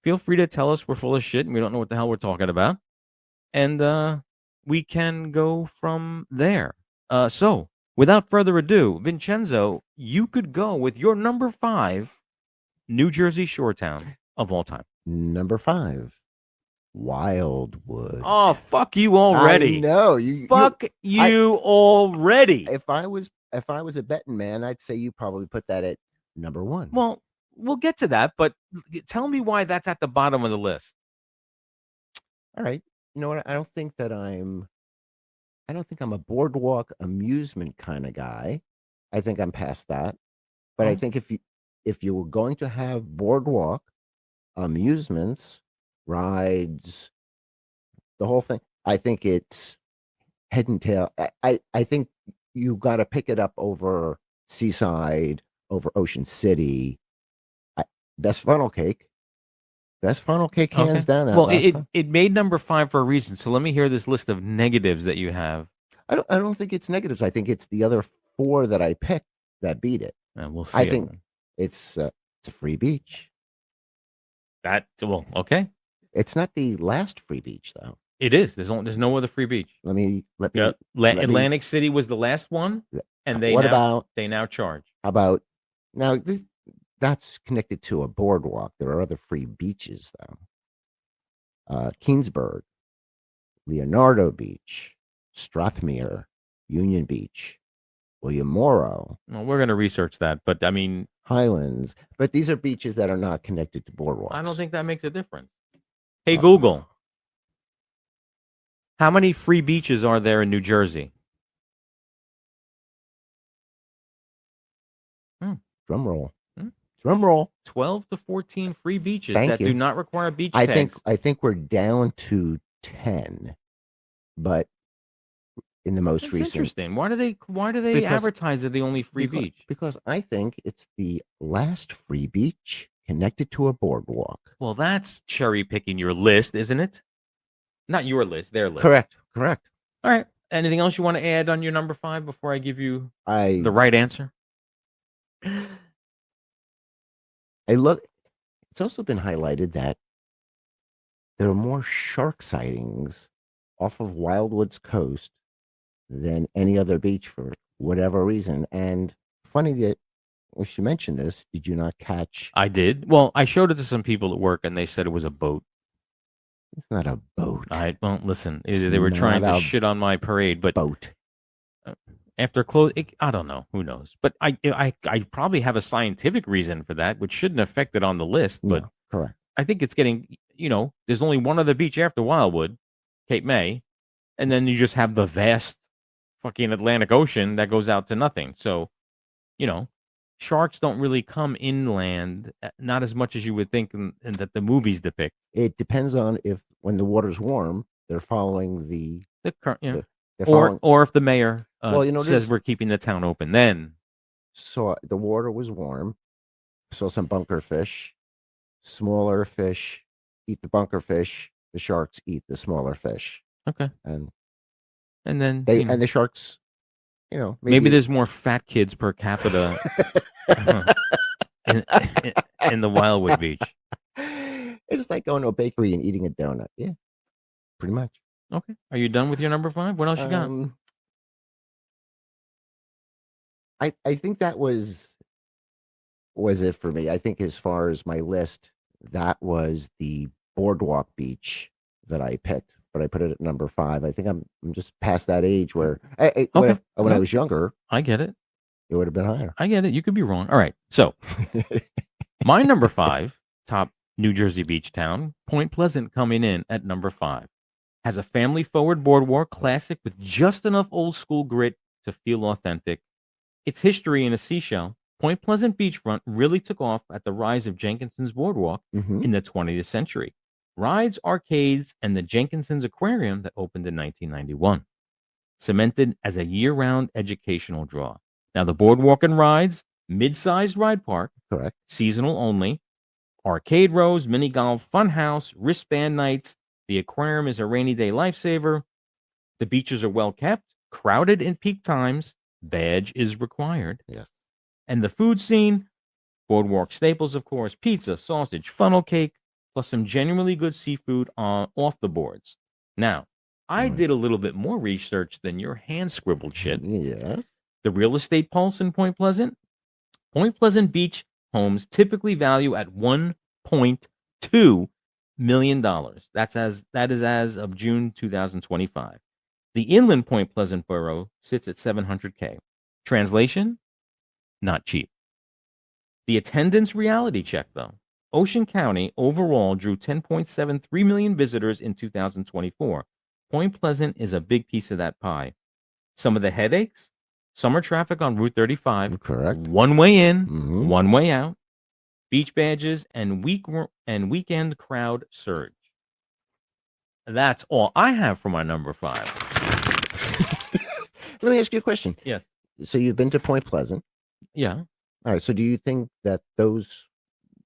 B: feel free to tell us we're full of shit and we don't know what the hell we're talking about. And we can go from there. So, without further ado, Vincenzo, you could go with your number 5 New Jersey shore town of all time.
D: Number 5. Wildwood.
B: Oh, fuck you already.
D: I know.
B: Fuck you already.
D: If I was a betting man, I'd say you probably put that at number 1.
B: Well, we'll get to that, but tell me why that's at the bottom of the list.
D: All right. You know what? I don't think I'm a boardwalk amusement kind of guy. I think I'm past that. But I think if you were going to have boardwalk amusements, rides, the whole thing, I think it's head and tail. I think you got to pick it up over Seaside, over Ocean City. Best funnel cake. Hands down.
B: Well, it made number 5 for a reason. So let me hear this list of negatives that you have.
D: I don't think it's negatives. I think it's the other 4 that I picked that beat it.
B: And we'll see.
D: I think it's a free beach.
B: Okay.
D: It's not the last free beach though.
B: It is. There's no other free beach.
D: Let me.
B: Atlantic City was the last one, and they now charge.
D: How about now? That's connected to a boardwalk. There are other free beaches though. Keensburg, Leonardo Beach, Strathmere, Union Beach, William Morrow.
B: Well, we're going to research that, but I mean
D: Highlands. But these are beaches that are not connected to boardwalks.
B: I don't think that makes a difference. Hey, Google, how many free beaches are there in New Jersey?
D: Drum roll. Drum roll.
B: 12 to 14 free beaches do not require beach
D: I
B: tags.
D: I think we're down to 10, but in the most recent.
B: Interesting. Why do they advertise that the only free beach?
D: Because I think it's the last free beach connected to a boardwalk.
B: Well, that's cherry picking your list, isn't it? Not your list, their list.
D: Correct.
B: All right. Anything else you want to add on your number 5 before I give you the right answer?
D: It's also been highlighted that there are more shark sightings off of Wildwood's coast than any other beach for whatever reason. And funny that when she mentioned this, did you not catch?
B: I did. Well, I showed it to some people at work, and they said it was a boat.
D: It's not a boat.
B: I don't listen. They were trying to shit on my parade, but
D: boat.
B: After close, I don't know. Who knows? But I probably have a scientific reason for that, which shouldn't affect it on the list. But
D: No, correct.
B: I think it's getting. There's only one other beach after Wildwood, Cape May, and then you just have the vast fucking Atlantic Ocean that goes out to nothing. So you know, sharks don't really come inland, not as much as you would think, and that the movies depict.
D: It depends on if when the water's warm, they're following the
B: The current,
D: they're
B: or
D: following.
B: or if the mayor
D: Well, you know,
B: says
D: there's
B: we're keeping the town open, then
D: saw the water was warm. Saw some bunker fish. Smaller fish eat the bunker fish. The sharks eat the smaller fish,
B: okay,
D: and
B: then
D: they
B: you know,
D: and the sharks, you know,
B: maybe there's more fat kids per capita in, in the Wildwood Beach.
D: It's like going to a bakery and eating a donut. Yeah, pretty much.
B: Okay, are you done with your number 5? What else you got?
D: I think that was it for me. I think as far as my list, that was the boardwalk beach that I picked, but I put it at number 5. I think I'm just past that age where when I was younger,
B: I get it.
D: it would have been higher.
B: I get it. You could be wrong. All right, so my number 5 top New Jersey beach town, Point Pleasant, coming in at number 5. Has a family-forward boardwalk classic with just enough old-school grit to feel authentic. Its history in a seashell, Point Pleasant beachfront really took off at the rise of Jenkinson's Boardwalk in the 20th century. Rides, arcades, and the Jenkinson's Aquarium that opened in 1991. Cemented as a year-round educational draw. Now, the boardwalk and rides, mid-sized ride park,
D: Correct.
B: seasonal only, arcade rows, mini golf, fun house, wristband nights. The aquarium is a rainy day lifesaver. The beaches are well kept, crowded in peak times. Badge is required.
D: Yes.
B: And the food scene, boardwalk staples, of course, pizza, sausage, funnel cake, plus some genuinely good seafood off the boards. Now, I did a little bit more research than your hand-scribbled shit.
D: Yes.
B: The real estate pulse in Point Pleasant beach homes typically value at $1.2 million. That is as of June 2025. The inland Point Pleasant borough sits at $700K. Translation? Not cheap. The attendance reality check, though. Ocean County overall drew 10.73 million visitors in 2024. Point Pleasant is a big piece of that pie. Some of the headaches? Summer traffic on Route 35.
D: Correct.
B: One way in, one way out. Beach badges and weekend crowd surge. That's all I have for my number 5.
D: Let me ask you a question.
B: Yes.
D: So you've been to Point Pleasant.
B: Yeah.
D: All right. So do you think that those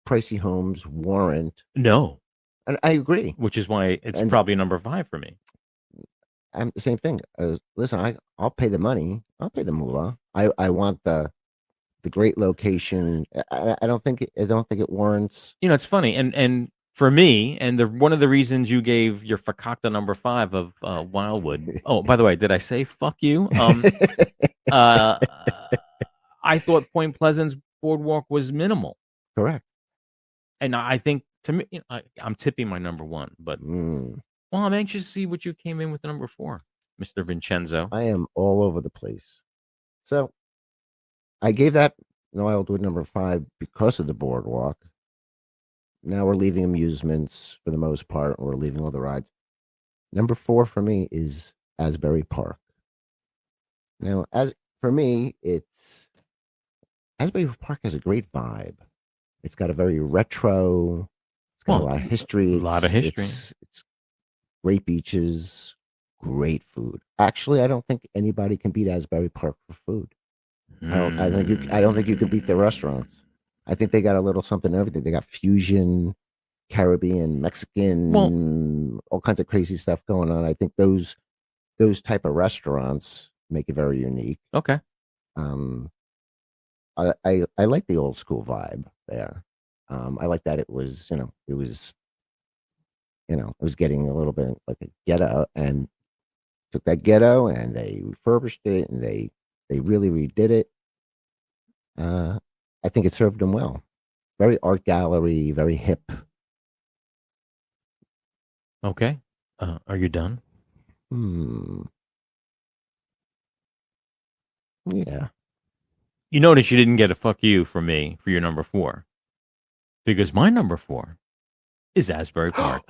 D: pricey homes warrant?
B: No.
D: And I agree.
B: Which is why it's probably number 5 for me.
D: I'm the same thing. Listen, I'll pay the money. I'll pay the moolah. I want the great location. I don't think it warrants.
B: You know, it's funny, and for me, and one of the reasons you gave your fakakta number 5 of Wildwood. Oh, by the way, did I say fuck you? I thought Point Pleasant's boardwalk was minimal.
D: Correct.
B: And I think, to me, I'm tipping my number 1, but well, I'm anxious to see what you came in with number 4, Mr. Vincenzo.
D: I am all over the place. So I gave that Wildwood number 5 because of the boardwalk. Now we're leaving amusements for the most part. We're leaving all the rides. Number 4 for me is Asbury Park. Now, for me, Asbury Park has a great vibe. It's got a very retro. It's got a lot of history. It's great beaches, great food. Actually, I don't think anybody can beat Asbury Park for food. I don't think you can beat the restaurants. I think they got a little something everything. They got fusion, Caribbean, Mexican, all kinds of crazy stuff going on. I think those type of restaurants make it very unique.
B: Okay.
D: I like the old school vibe there. I like that it was getting a little bit like a ghetto, and took that ghetto and they refurbished it and they really redid it. I think it served them well. Very art gallery, very hip.
B: Okay. Are you done?
D: Yeah.
B: You notice you didn't get a fuck you from me for your number 4. Because my number 4 is Asbury Park.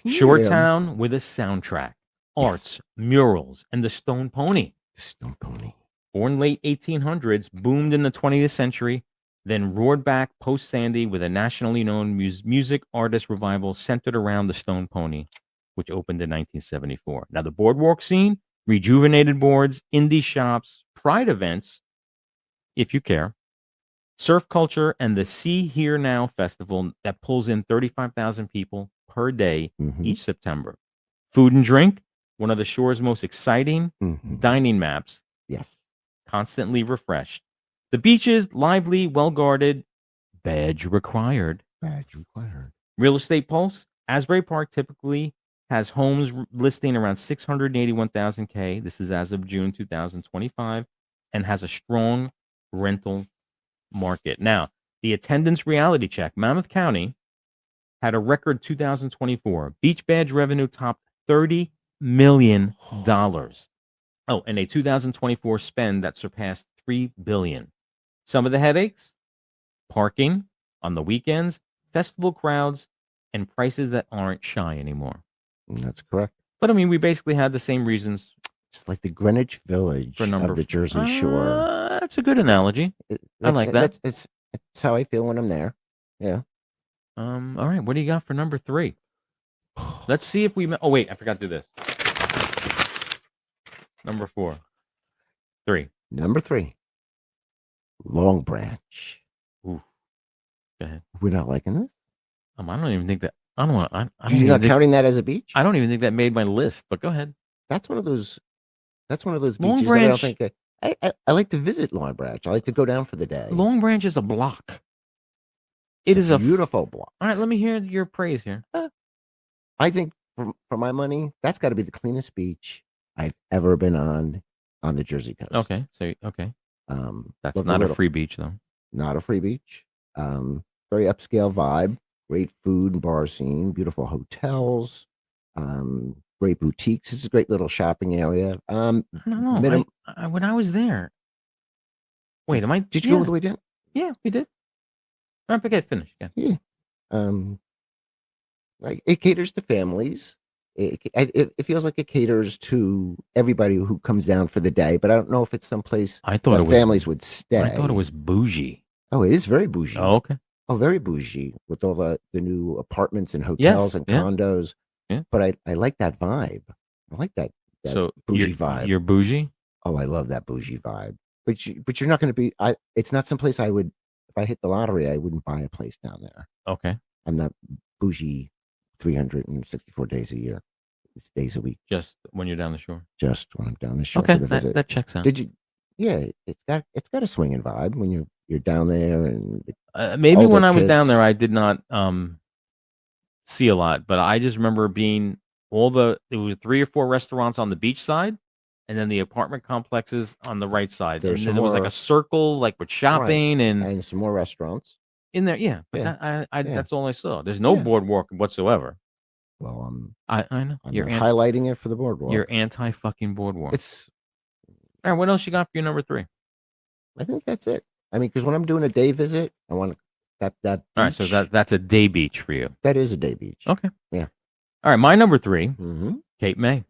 B: Shore town with a soundtrack, arts, murals, and the Stone Pony.
D: Stone Pony.
B: born late 1800s, boomed in the 20th century, then roared back post-Sandy with a nationally known music artist revival centered around the Stone Pony, which opened in 1974. Now, the boardwalk scene, rejuvenated boards, indie shops, pride events, if you care, surf culture, and the See Here Now festival that pulls in 35,000 people per day each September. Food and drink, one of the shore's most exciting dining maps.
D: Yes.
B: Constantly refreshed. The beaches, lively, well-guarded, badge required.
D: Badge required.
B: Real estate pulse, Asbury Park typically has homes listing around 681,000 K. This is as of June 2025, and has a strong rental market. Now, the attendance reality check. Monmouth County had a record 2024. Beach badge revenue topped $30 million. Oh, and a 2024 spend that surpassed $3 billion. Some of the headaches: parking on the weekends, festival crowds, and prices that aren't shy anymore.
D: That's correct.
B: But I mean, we basically had the same reasons.
D: It's like the Greenwich Village of the Jersey Shore.
B: That's a good analogy. I like that.
D: It's how I feel when I'm there. Yeah.
B: All right. What do you got for number 3? Let's see if we. Oh wait, I forgot to do this. Number 4, 3.
D: Number 3. Long Branch.
B: Ooh. Go ahead.
D: We're not liking this.
B: I don't even think that. I don't want.
D: You're not counting that as a beach?
B: I don't even think that made my list. But go ahead.
D: That's one of those. That's one of those
B: Long
D: beaches
B: Branch,
D: that I don't think. I like to visit Long Branch. I like to go down for the day.
B: Long Branch is a block. It is a
D: beautiful block.
B: All right, let me hear your praise here.
D: I think for my money, that's got to be the cleanest beach I've ever been on the Jersey coast.
B: Okay, so okay. That's
D: Love
B: not a free beach though.
D: Not a free beach. Very upscale vibe. Great food and bar scene. Beautiful hotels. Great boutiques. It's a great little shopping area.
B: I don't know. When I was there. Wait, am I?
D: Did you go with the weekend?
B: Yeah, we did. I forget. Finish again.
D: Yeah. Like it caters to families. It feels like it caters to everybody who comes down for the day, but I don't know if it's someplace families would stay.
B: I thought it was bougie.
D: Oh, it is very bougie.
B: Oh, okay.
D: Oh, very bougie with all the new apartments and hotels and condos.
B: Yeah.
D: But I like that vibe. I like that bougie vibe.
B: You're bougie?
D: Oh, I love that bougie vibe. But you're not going to be. It's not someplace I would. If I hit the lottery, I wouldn't buy a place down there.
B: Okay.
D: I'm not bougie 364 days a year. It's days a week.
B: Just when you're down the shore.
D: Just when I'm down the shore
B: okay,
D: for the visit.
B: That checks out.
D: Did you? Yeah, it's got a swinging vibe when you're down there and
B: maybe when I was down there, I did not see a lot, but I just remember being there was 3 or 4 restaurants on the beach side, and then the apartment complexes on the right side. There was like a circle, like with shopping
D: and some more restaurants
B: in there. Yeah, but that's all I saw. There's no boardwalk whatsoever.
D: Well,
B: I know
D: you're highlighting it for the boardwalk.
B: You're anti-fucking boardwalk.
D: It's
B: all right. What else you got for your number 3?
D: I think that's it. I mean, because when I'm doing a day visit, I want that. All
B: right, so that's a day beach for you.
D: That is a day beach.
B: Okay.
D: Yeah.
B: All right, my number 3, Cape May.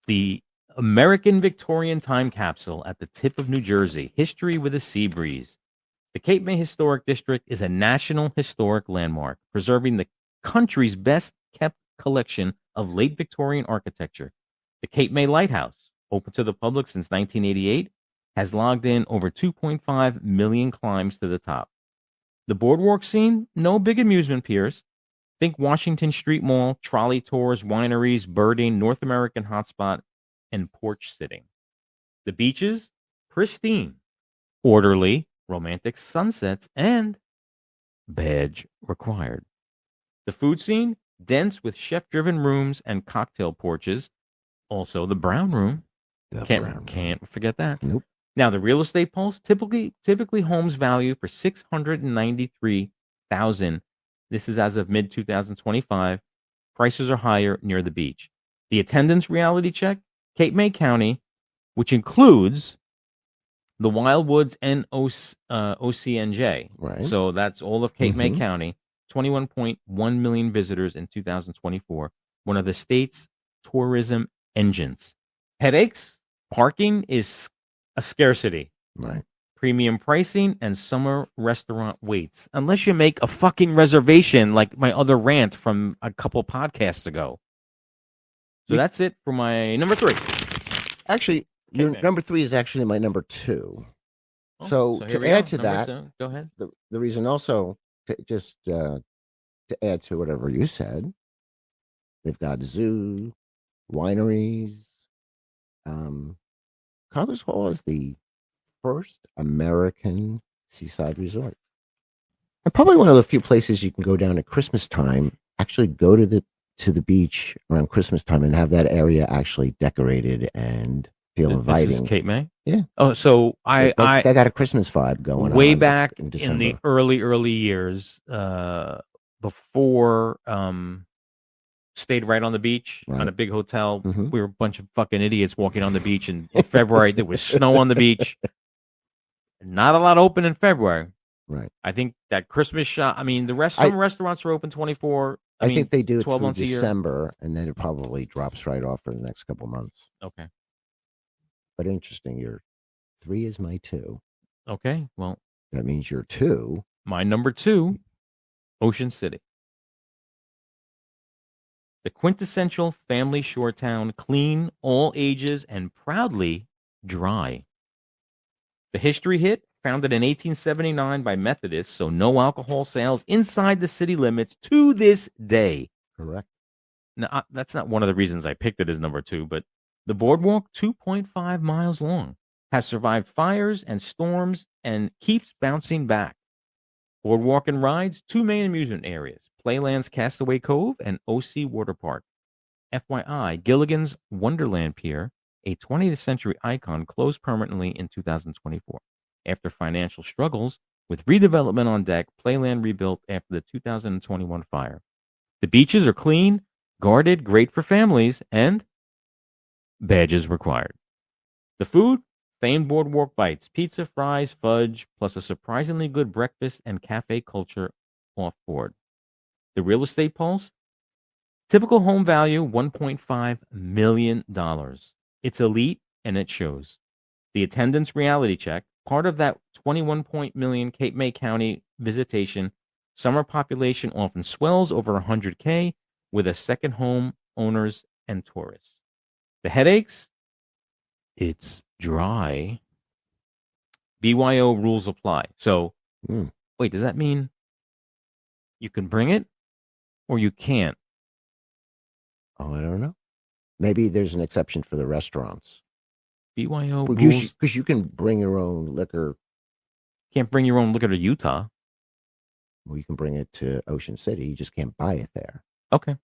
B: The American Victorian time capsule at the tip of New Jersey. History with a sea breeze. The Cape May Historic District is a national historic landmark, preserving the country's best kept collection of late Victorian architecture. The Cape May Lighthouse, open to the public since 1988, has logged in over 2.5 million climbs to the top. The boardwalk scene, no big amusement piers. Think Washington Street Mall, trolley tours, wineries, birding, North American hotspot, and porch sitting. The beaches, pristine, orderly, romantic sunsets, and badge required. The food scene, dense with chef-driven rooms and cocktail porches. Also, the Brown Room. Can't forget that.
D: Nope.
B: Now, the real estate pulse, typically homes value for $693,000. This is as of mid-2025. Prices are higher near the beach. The attendance reality check, Cape May County, which includes the Wildwoods and OCNJ.
D: Right.
B: So that's all of Cape May County. 21.1 million visitors in 2024. One of the state's tourism engines. Headaches? Parking is a scarcity.
D: Right.
B: Premium pricing and summer restaurant waits. Unless you make a fucking reservation like my other rant from a couple podcasts ago. So that's it for my number 3.
D: Actually, your number 3 is actually my number 2.
B: Oh,
D: so
B: here
D: to
B: we
D: add
B: go.
D: to
B: Number
D: that,
B: 2. Go ahead.
D: the reason also to add to whatever you said, they've got zoo, wineries. Congress Hall is the first American seaside resort, and probably one of the few places you can go down at Christmas time. Actually, go to the beach around Christmas time and have that area actually decorated and feel inviting.
B: This is Cape May?
D: Yeah.
B: Oh, so
D: they got a Christmas vibe going on.
B: Way back
D: in
B: the early years, before stayed right on the beach on a big hotel.
D: Mhm.
B: We were a bunch of fucking idiots walking on the beach in February. There was snow on the beach. Not a lot open in February.
D: Right.
B: I think that Christmas shop. I mean, some restaurants are open 24.
D: I think they do it
B: 12
D: through
B: months a year.
D: December, and then it probably drops right off for the next couple months.
B: Okay.
D: But interesting. Your 3 is my 2.
B: Okay. Well,
D: that means your 2.
B: My number 2, Ocean City. The quintessential family shore town, clean, all ages, and proudly dry. The history hit, founded in 1879 by Methodists, so no alcohol sales inside the city limits to this day.
D: Correct.
B: Now, that's not one of the reasons I picked it as number 2, but the boardwalk, 2.5 miles long, has survived fires and storms and keeps bouncing back. Boardwalk and rides, 2 main amusement areas, Playland's Castaway Cove and OC Water Park. FYI, Gilligan's Wonderland Pier, a 20th century icon, closed permanently in 2024. After financial struggles with redevelopment on deck, Playland rebuilt after the 2021 fire. The beaches are clean, guarded, great for families, and badges required. The food, famed boardwalk bites, pizza, fries, fudge, plus a surprisingly good breakfast and cafe culture off board. The real estate pulse, typical home value, $1.5 million. It's elite and it shows. The attendance reality check, part of that 21 million Cape May County visitation, summer population often swells over 100K with a second home owners and tourists. The headaches, it's dry. BYO rules apply. So, wait, does that mean you can bring it or you can't?
D: Oh, I don't know. Maybe there's an exception for the restaurants.
B: BYO rules.
D: Because you can bring your own liquor.
B: Can't bring your own liquor to Utah.
D: Well, you can bring it to Ocean City. You just can't buy it there.
B: Okay.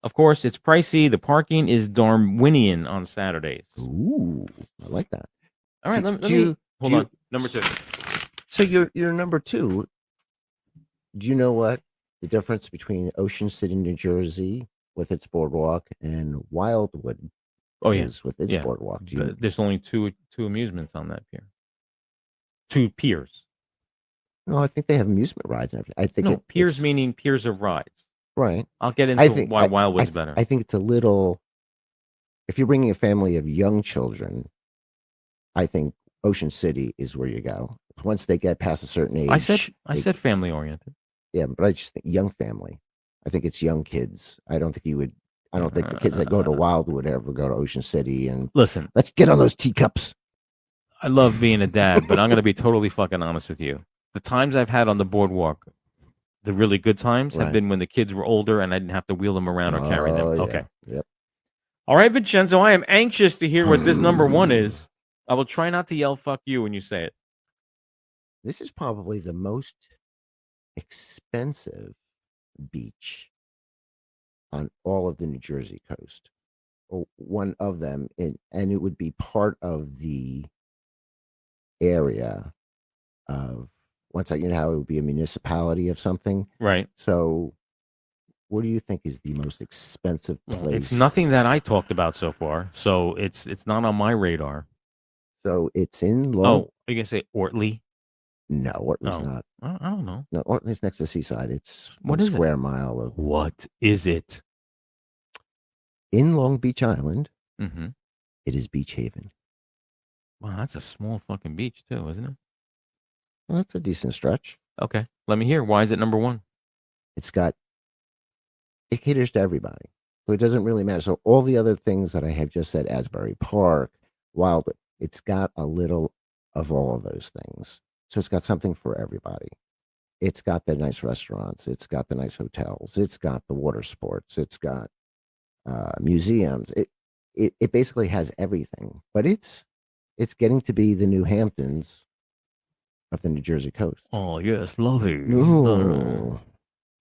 B: Of course, it's pricey. The parking is Darwinian on Saturdays.
D: Ooh, I like that.
B: All right, let me hold on. Number 2.
D: So you're number 2. Do you know what the difference between Ocean City, New Jersey, with its boardwalk, and Wildwood is with its boardwalk?
B: There's only two amusements on that pier. 2 piers.
D: No, I think they have amusement rides and everything. I think
B: piers meaning piers of rides.
D: Right.
B: I'll get into why Wildwood's better.
D: I think it's a little. If you're bringing a family of young children, I think Ocean City is where you go. Once they get past a certain age,
B: I said family oriented.
D: Yeah, but I just think young family. I think it's young kids. I don't think the kids that go to Wildwood ever go to Ocean City. And
B: listen,
D: let's get on those teacups.
B: I love being a dad, but I'm going to be totally fucking honest with you. The times I've had on the boardwalk, the really good times have been when the kids were older and I didn't have to wheel them around or carry them.
D: Yeah.
B: Okay.
D: Yep.
B: All right, Vincenzo, I am anxious to hear what this number 1 is. I will try not to yell fuck you when you say it.
D: This is probably the most expensive beach on all of the New Jersey coast. Or one of them, and it would be part of the area of how it would be a municipality of something.
B: Right.
D: So what do you think is the most expensive place?
B: It's nothing that I talked about so far. So it's not on my radar.
D: So it's in Long.
B: Oh, are you going to say Ortley?
D: No, Ortley's not.
B: I don't know.
D: No, Ortley's next to Seaside. It's
B: what is
D: square mile of.
B: What is it?
D: In Long Beach Island,
B: Mm-hmm.
D: it is Beach Haven.
B: Wow, that's a small fucking beach too, isn't it?
D: Well, that's a decent stretch.
B: Okay, let me hear. Why is it number one?
D: It caters to everybody. So it doesn't really matter. So all the other things that I have just said, Asbury Park, Wildwood, it's got a little of all of those things. So it's got something for everybody. It's got the nice restaurants. It's got the nice hotels. It's got the water sports. It's got museums. It basically has everything. But it's getting to be the New Hamptons of the New Jersey coast.
B: Oh yes, lovely.
D: No.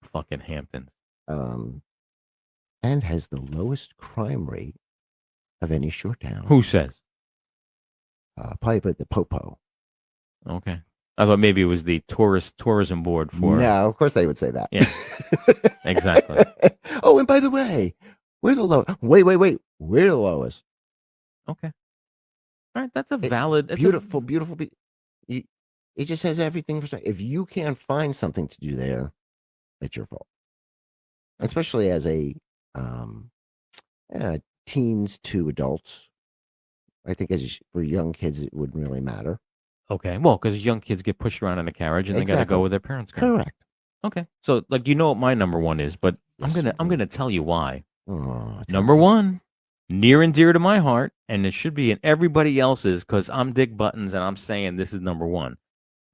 B: Fucking Hamptons.
D: And has the lowest crime rate of any shore town.
B: Who says?
D: Probably but the Popo.
B: Okay. I thought maybe it was the tourism board for.
D: No, of course they would say that.
B: Yeah, exactly.
D: Oh, and by the way, we're the lowest. Wait. We're the lowest.
B: Okay. All right, that's a valid,
D: beautiful. It just has everything for. If you can't find something to do there, it's your fault. Especially as a teens to adults. I think for young kids, it wouldn't really matter.
B: Okay, well, because young kids get pushed around in a carriage and they got to go with their parents.
D: Correct.
B: Okay, so like what my number one is, but
D: Yes,
B: I'm gonna tell you why.
D: Oh,
B: Number one, near and dear to my heart, and it should be in everybody else's because I'm Dick Buttons and I'm saying this is number one.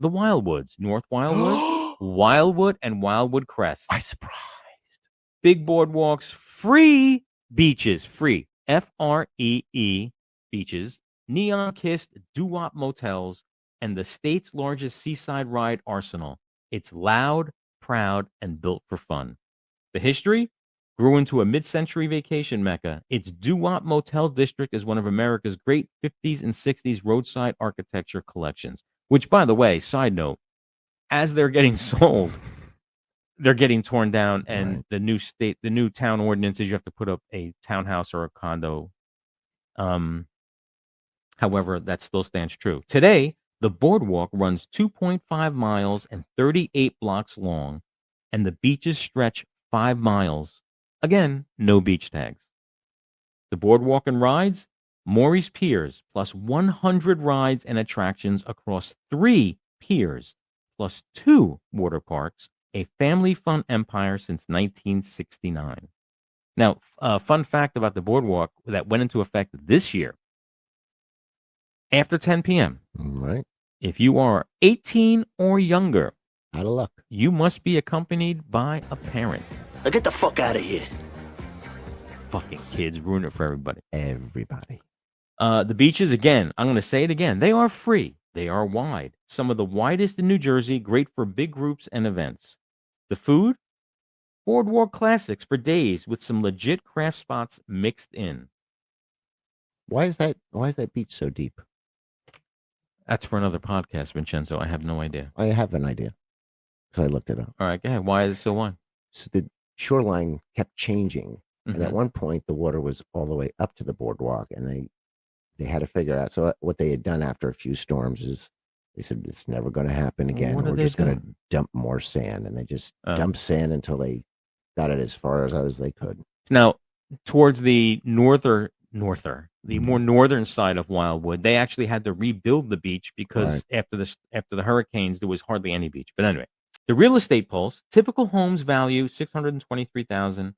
B: The Wildwoods, North Wildwood, Wildwood, and Wildwood Crest.
D: I'm surprised.
B: Big boardwalks, free beaches, free FREE beaches, neon-kissed doo-wop motels, and the state's largest seaside ride arsenal. It's loud, proud, and built for fun. The history grew into a mid-century vacation mecca. Its doo-wop motel district is one of America's great 50s and 60s roadside architecture collections, which, by the way, side note, as they're getting sold, they're getting torn down, and
D: Right.
B: the new town ordinance is you have to put up a townhouse or a condo. However, that still stands true. Today, the boardwalk runs 2.5 miles and 38 blocks long, and the beaches stretch 5 miles. Again, no beach tags. The boardwalk and rides, Maury's Piers, plus 100 rides and attractions across 3 piers, plus 2 water parks, a family fun empire since 1969. Now, fun fact about the boardwalk that went into effect this year. After 10 p.m.,
D: Right.
B: if you are 18 or younger,
D: Out of luck.
B: you must be accompanied by a parent.
E: Now get the fuck out of here.
B: Fucking kids ruin it for everybody.
D: Everybody.
B: The beaches, again, I'm going to say it again. They are free. They are wide. Some of the widest in New Jersey, great for big groups and events. The food? Boardwalk classics for days with some legit craft spots mixed in.
D: Why is that beach so deep?
B: That's for another podcast, Vincenzo. I have no idea.
D: I have an idea. Because I looked it up.
B: All right, go ahead. Why is it so wide?
D: So the shoreline kept changing. And at
B: Mhm.
D: one point the water was all the way up to the boardwalk, and they had to figure out. So what they had done after a few storms is they said it's never going to happen again.
B: What did
D: We're
B: they
D: just going to
B: do?
D: dump more sand, and they just
B: Oh.
D: dumped sand until they got it as far as they could.
B: Now, towards the the more northern side of Wildwood, they actually had to rebuild the beach because after the hurricanes, there was hardly any beach. But anyway, the real estate pulse: typical homes value $623,000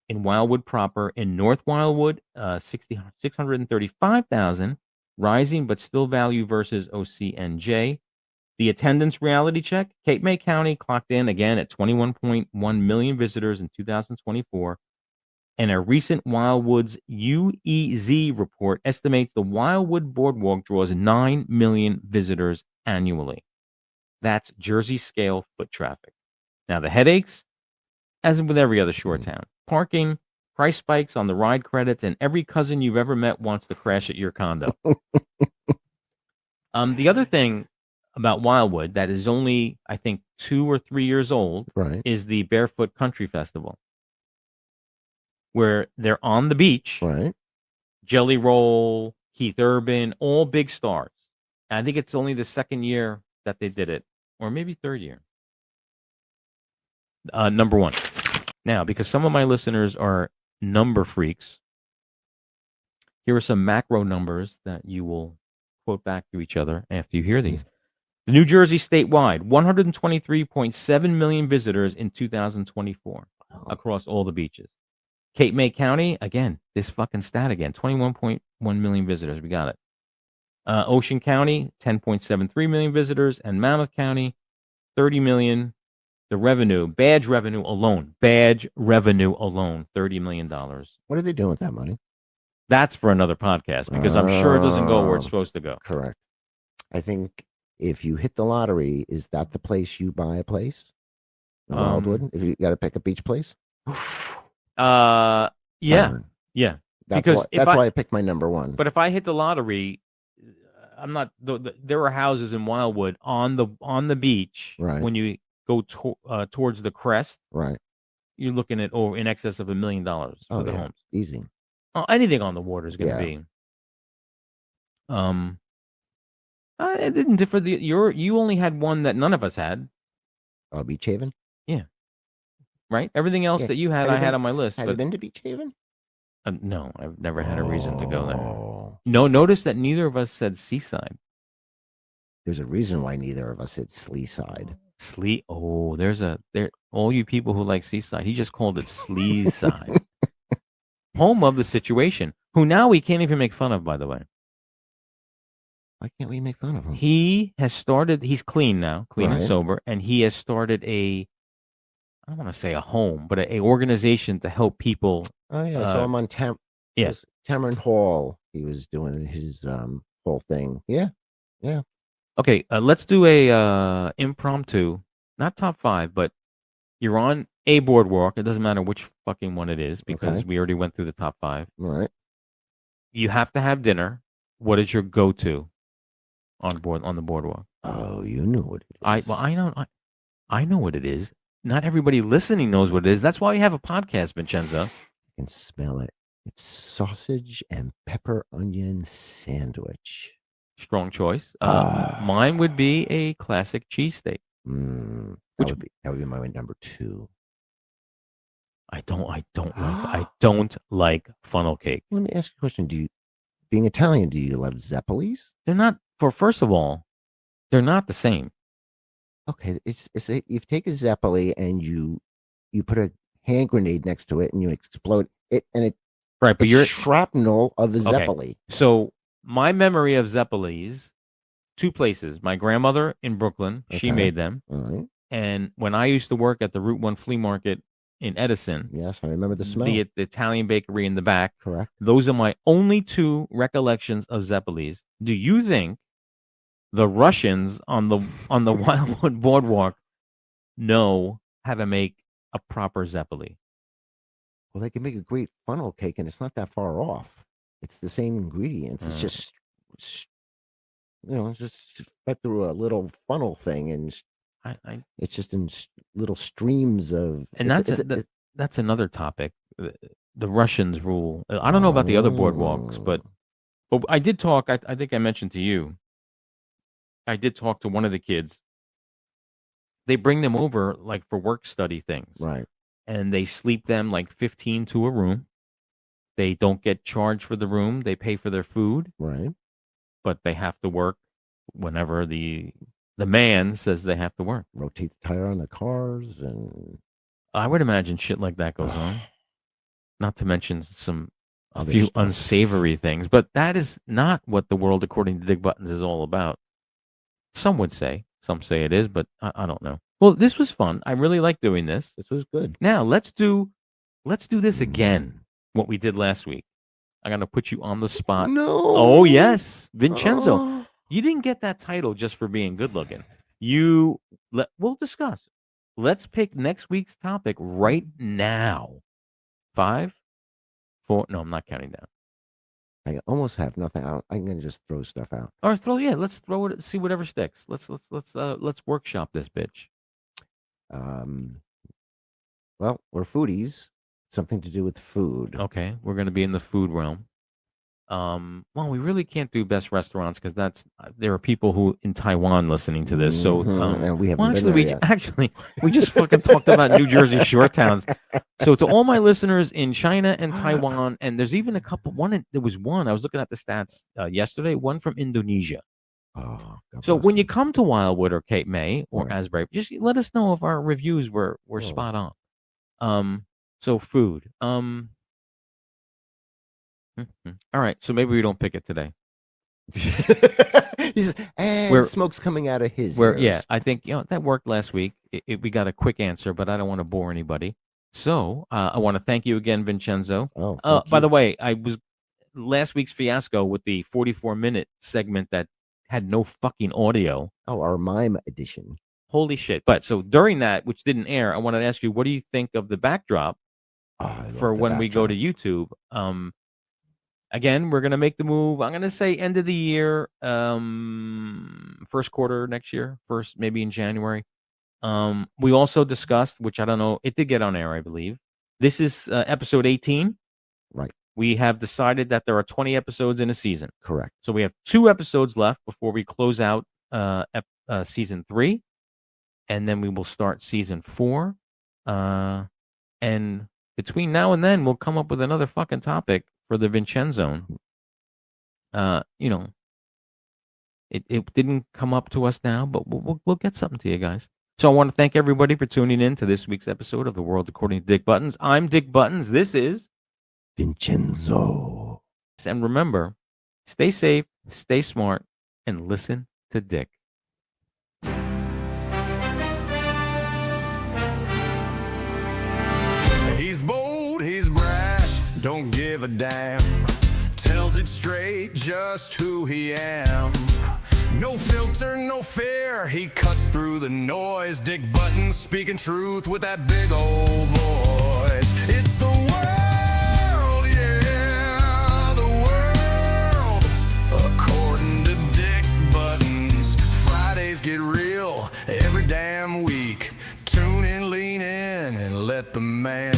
B: in Wildwood proper. In North Wildwood, $635,000, rising but still value versus OCNJ. The attendance reality check: Cape May County clocked in again at 21.1 million visitors in 2024. And a recent Wildwoods UEZ report estimates the Wildwood Boardwalk draws 9 million visitors annually. That's Jersey scale foot traffic. Now, the headaches, as with every other shore town: parking, price spikes on the ride credits, and every cousin you've ever met wants to crash at your condo. The other thing about Wildwood that is only, I think, 2 or 3 years old
D: Right.
B: is the Barefoot Country Festival, where they're on the beach.
D: Right.
B: Jelly Roll, Keith Urban, all big stars. And I think it's only the second year that they did it, or maybe third year. Number one. Now, because some of my listeners are number freaks, here are some macro numbers that you will quote back to each other after you hear these. The New Jersey statewide, 123.7 million visitors in 2024 across all the beaches. Cape May County, again, this fucking stat again, 21.1 million visitors. We got it. Ocean County, 10.73 million visitors. And Monmouth County, 30 million. The revenue, badge revenue alone, $30 million.
D: What are they doing with that money?
B: That's for another podcast because I'm sure it doesn't go where it's supposed to go.
D: Correct. I think if you hit the lottery, is that the place you buy a place? Wildwood? If you got to pick a beach place?
B: Yeah. Yeah.
D: That's why I picked my number one.
B: But if I hit the lottery, I'm not. There are houses in Wildwood on the beach.
D: Right.
B: When you go towards the crest,
D: right,
B: you're looking at in excess of $1 million for the homes.
D: Easy.
B: Anything on the water is going to be. It didn't differ. You only had one that none of us had.
D: Beach Haven.
B: Yeah. Right. Everything else that you had, I had on my list.
D: Have you been to Beach Haven?
B: No, I've never had a reason to go there. No, notice that neither of us said seaside.
D: There's a reason why neither of us said Sleeside.
B: Oh, there. All you people who like seaside, he just called it Sleeside. Home of the situation, who now we can't even make fun of, by the way.
D: Why can't we make fun of him?
B: He has started, he's clean now, clean and sober, and he has started I don't want to say a home, but a organization to help people.
D: Oh, yeah. So I'm on Tamarind Hall. He was doing his whole thing. Yeah. Yeah.
B: Okay. Let's do a impromptu, not top 5, but you're on a boardwalk. It doesn't matter which fucking one it is because we already went through the top 5.
D: All right.
B: You have to have dinner. What is your go-to on the boardwalk?
D: Oh, you know what it is.
B: I know what it is. Not everybody listening knows what it is. That's why we have a podcast, Vincenzo.
D: I can smell it. It's sausage and pepper onion sandwich.
B: Strong choice. Mine would be a classic cheesesteak.
D: That would be my number 2.
B: I don't like funnel cake.
D: Let me ask you a question. Being Italian, do you love Zeppelis?
B: They're not. First of all, they're not the same.
D: Okay, you take a Zeppeli and you put a hand grenade next to it and you explode it, and it
B: right. But
D: you're shrapnel of a Zeppeli.
B: Okay. So my memory of Zeppelis, 2 places. My grandmother in Brooklyn, she made them.
D: All right.
B: And when I used to work at the Route 1 flea market in Edison,
D: yes, I remember the smell.
B: The Italian bakery in the back.
D: Correct.
B: Those are my only 2 recollections of Zeppelis. Do you think the Russians on the Wildwood Boardwalk know how to make a proper Zeppeli?
D: Well, they can make a great funnel cake, and it's not that far off. It's the same ingredients. It's just, it's just fed through a little funnel thing, and it's just in little streams of.
B: And that's another topic. The Russians rule. I don't know about the other boardwalks, but I did talk. I think I mentioned to you. I did talk to one of the kids. They bring them over like for work study things.
D: Right.
B: And they sleep them like 15 to a room. They don't get charged for the room. They pay for their food.
D: Right.
B: But they have to work whenever the man says they have to work.
D: Rotate the tire on the cars, and
B: I would imagine shit like that goes on. Not to mention a few unsavory things. But that is not what the world according to Dig Buttons is all about. Some would say. Some say it is, but I don't know. Well, this was fun. I really like doing this.
D: This was good.
B: Now, let's do this again, what we did last week. I'm going to put you on the spot.
D: No.
B: Oh, yes. Vincenzo, you didn't get that title just for being good looking. We'll discuss. Let's pick next week's topic right now. 5, 4. No, I'm not counting down.
D: I almost have nothing out. I'm gonna just throw stuff out.
B: Or let's throw it. See whatever sticks. Let's workshop this bitch.
D: Well, we're foodies. Something to do with food.
B: Okay, we're gonna be in the food realm. Well, we really can't do best restaurants because there are people who in Taiwan listening to this. So,
D: and we haven't
B: well,
D: been there yet.
B: actually, we just fucking talked about New Jersey short towns. So, to all my listeners in China and Taiwan, and there's even a couple. There was one. I was looking at the stats yesterday. One from Indonesia.
D: Oh, God
B: So
D: bless
B: when you
D: them.
B: come to Wildwood or Cape May or
D: Right.
B: Asbury, just let us know if our reviews were spot on. So food. All right. So maybe we don't pick it today.
D: He says, and smoke's coming out of his ears.
B: Yeah, I think that worked last week. We got a quick answer, but I don't want to bore anybody. So I want to thank you again, Vincenzo.
D: Oh,
B: by the way, I was last week's fiasco with the 44-minute segment that had no fucking audio.
D: Oh, our mime edition.
B: Holy shit. But so during that, which didn't air, I wanted to ask you, what do you think of the backdrop for when we go to YouTube? Again, we're going to make the move. I'm going to say end of the year, first quarter next year, maybe in January. We also discussed, which I don't know, it did get on air, I believe. This is episode 18.
D: Right.
B: We have decided that there are 20 episodes in a season.
D: Correct.
B: So we have 2 episodes left before we close out season 3. And then we will start season 4. And between now and then, we'll come up with another fucking topic for the Vincenzo. It didn't come up to us now, but we'll get something to you guys. So I want to thank everybody for tuning in to this week's episode of The World According to Dick Buttons. I'm Dick Buttons. This is
D: Vincenzo.
B: And remember, stay safe, stay smart, and listen to Dick.
C: He's bold, he's brash, don't give a damn. Tells it straight, just who he am. No filter, no fear, he cuts through the noise. Dick Buttons speaking truth with that big old voice. It's the world, yeah, the world. According to Dick Buttons, Fridays get real every damn week. Tune in, lean in, and let the man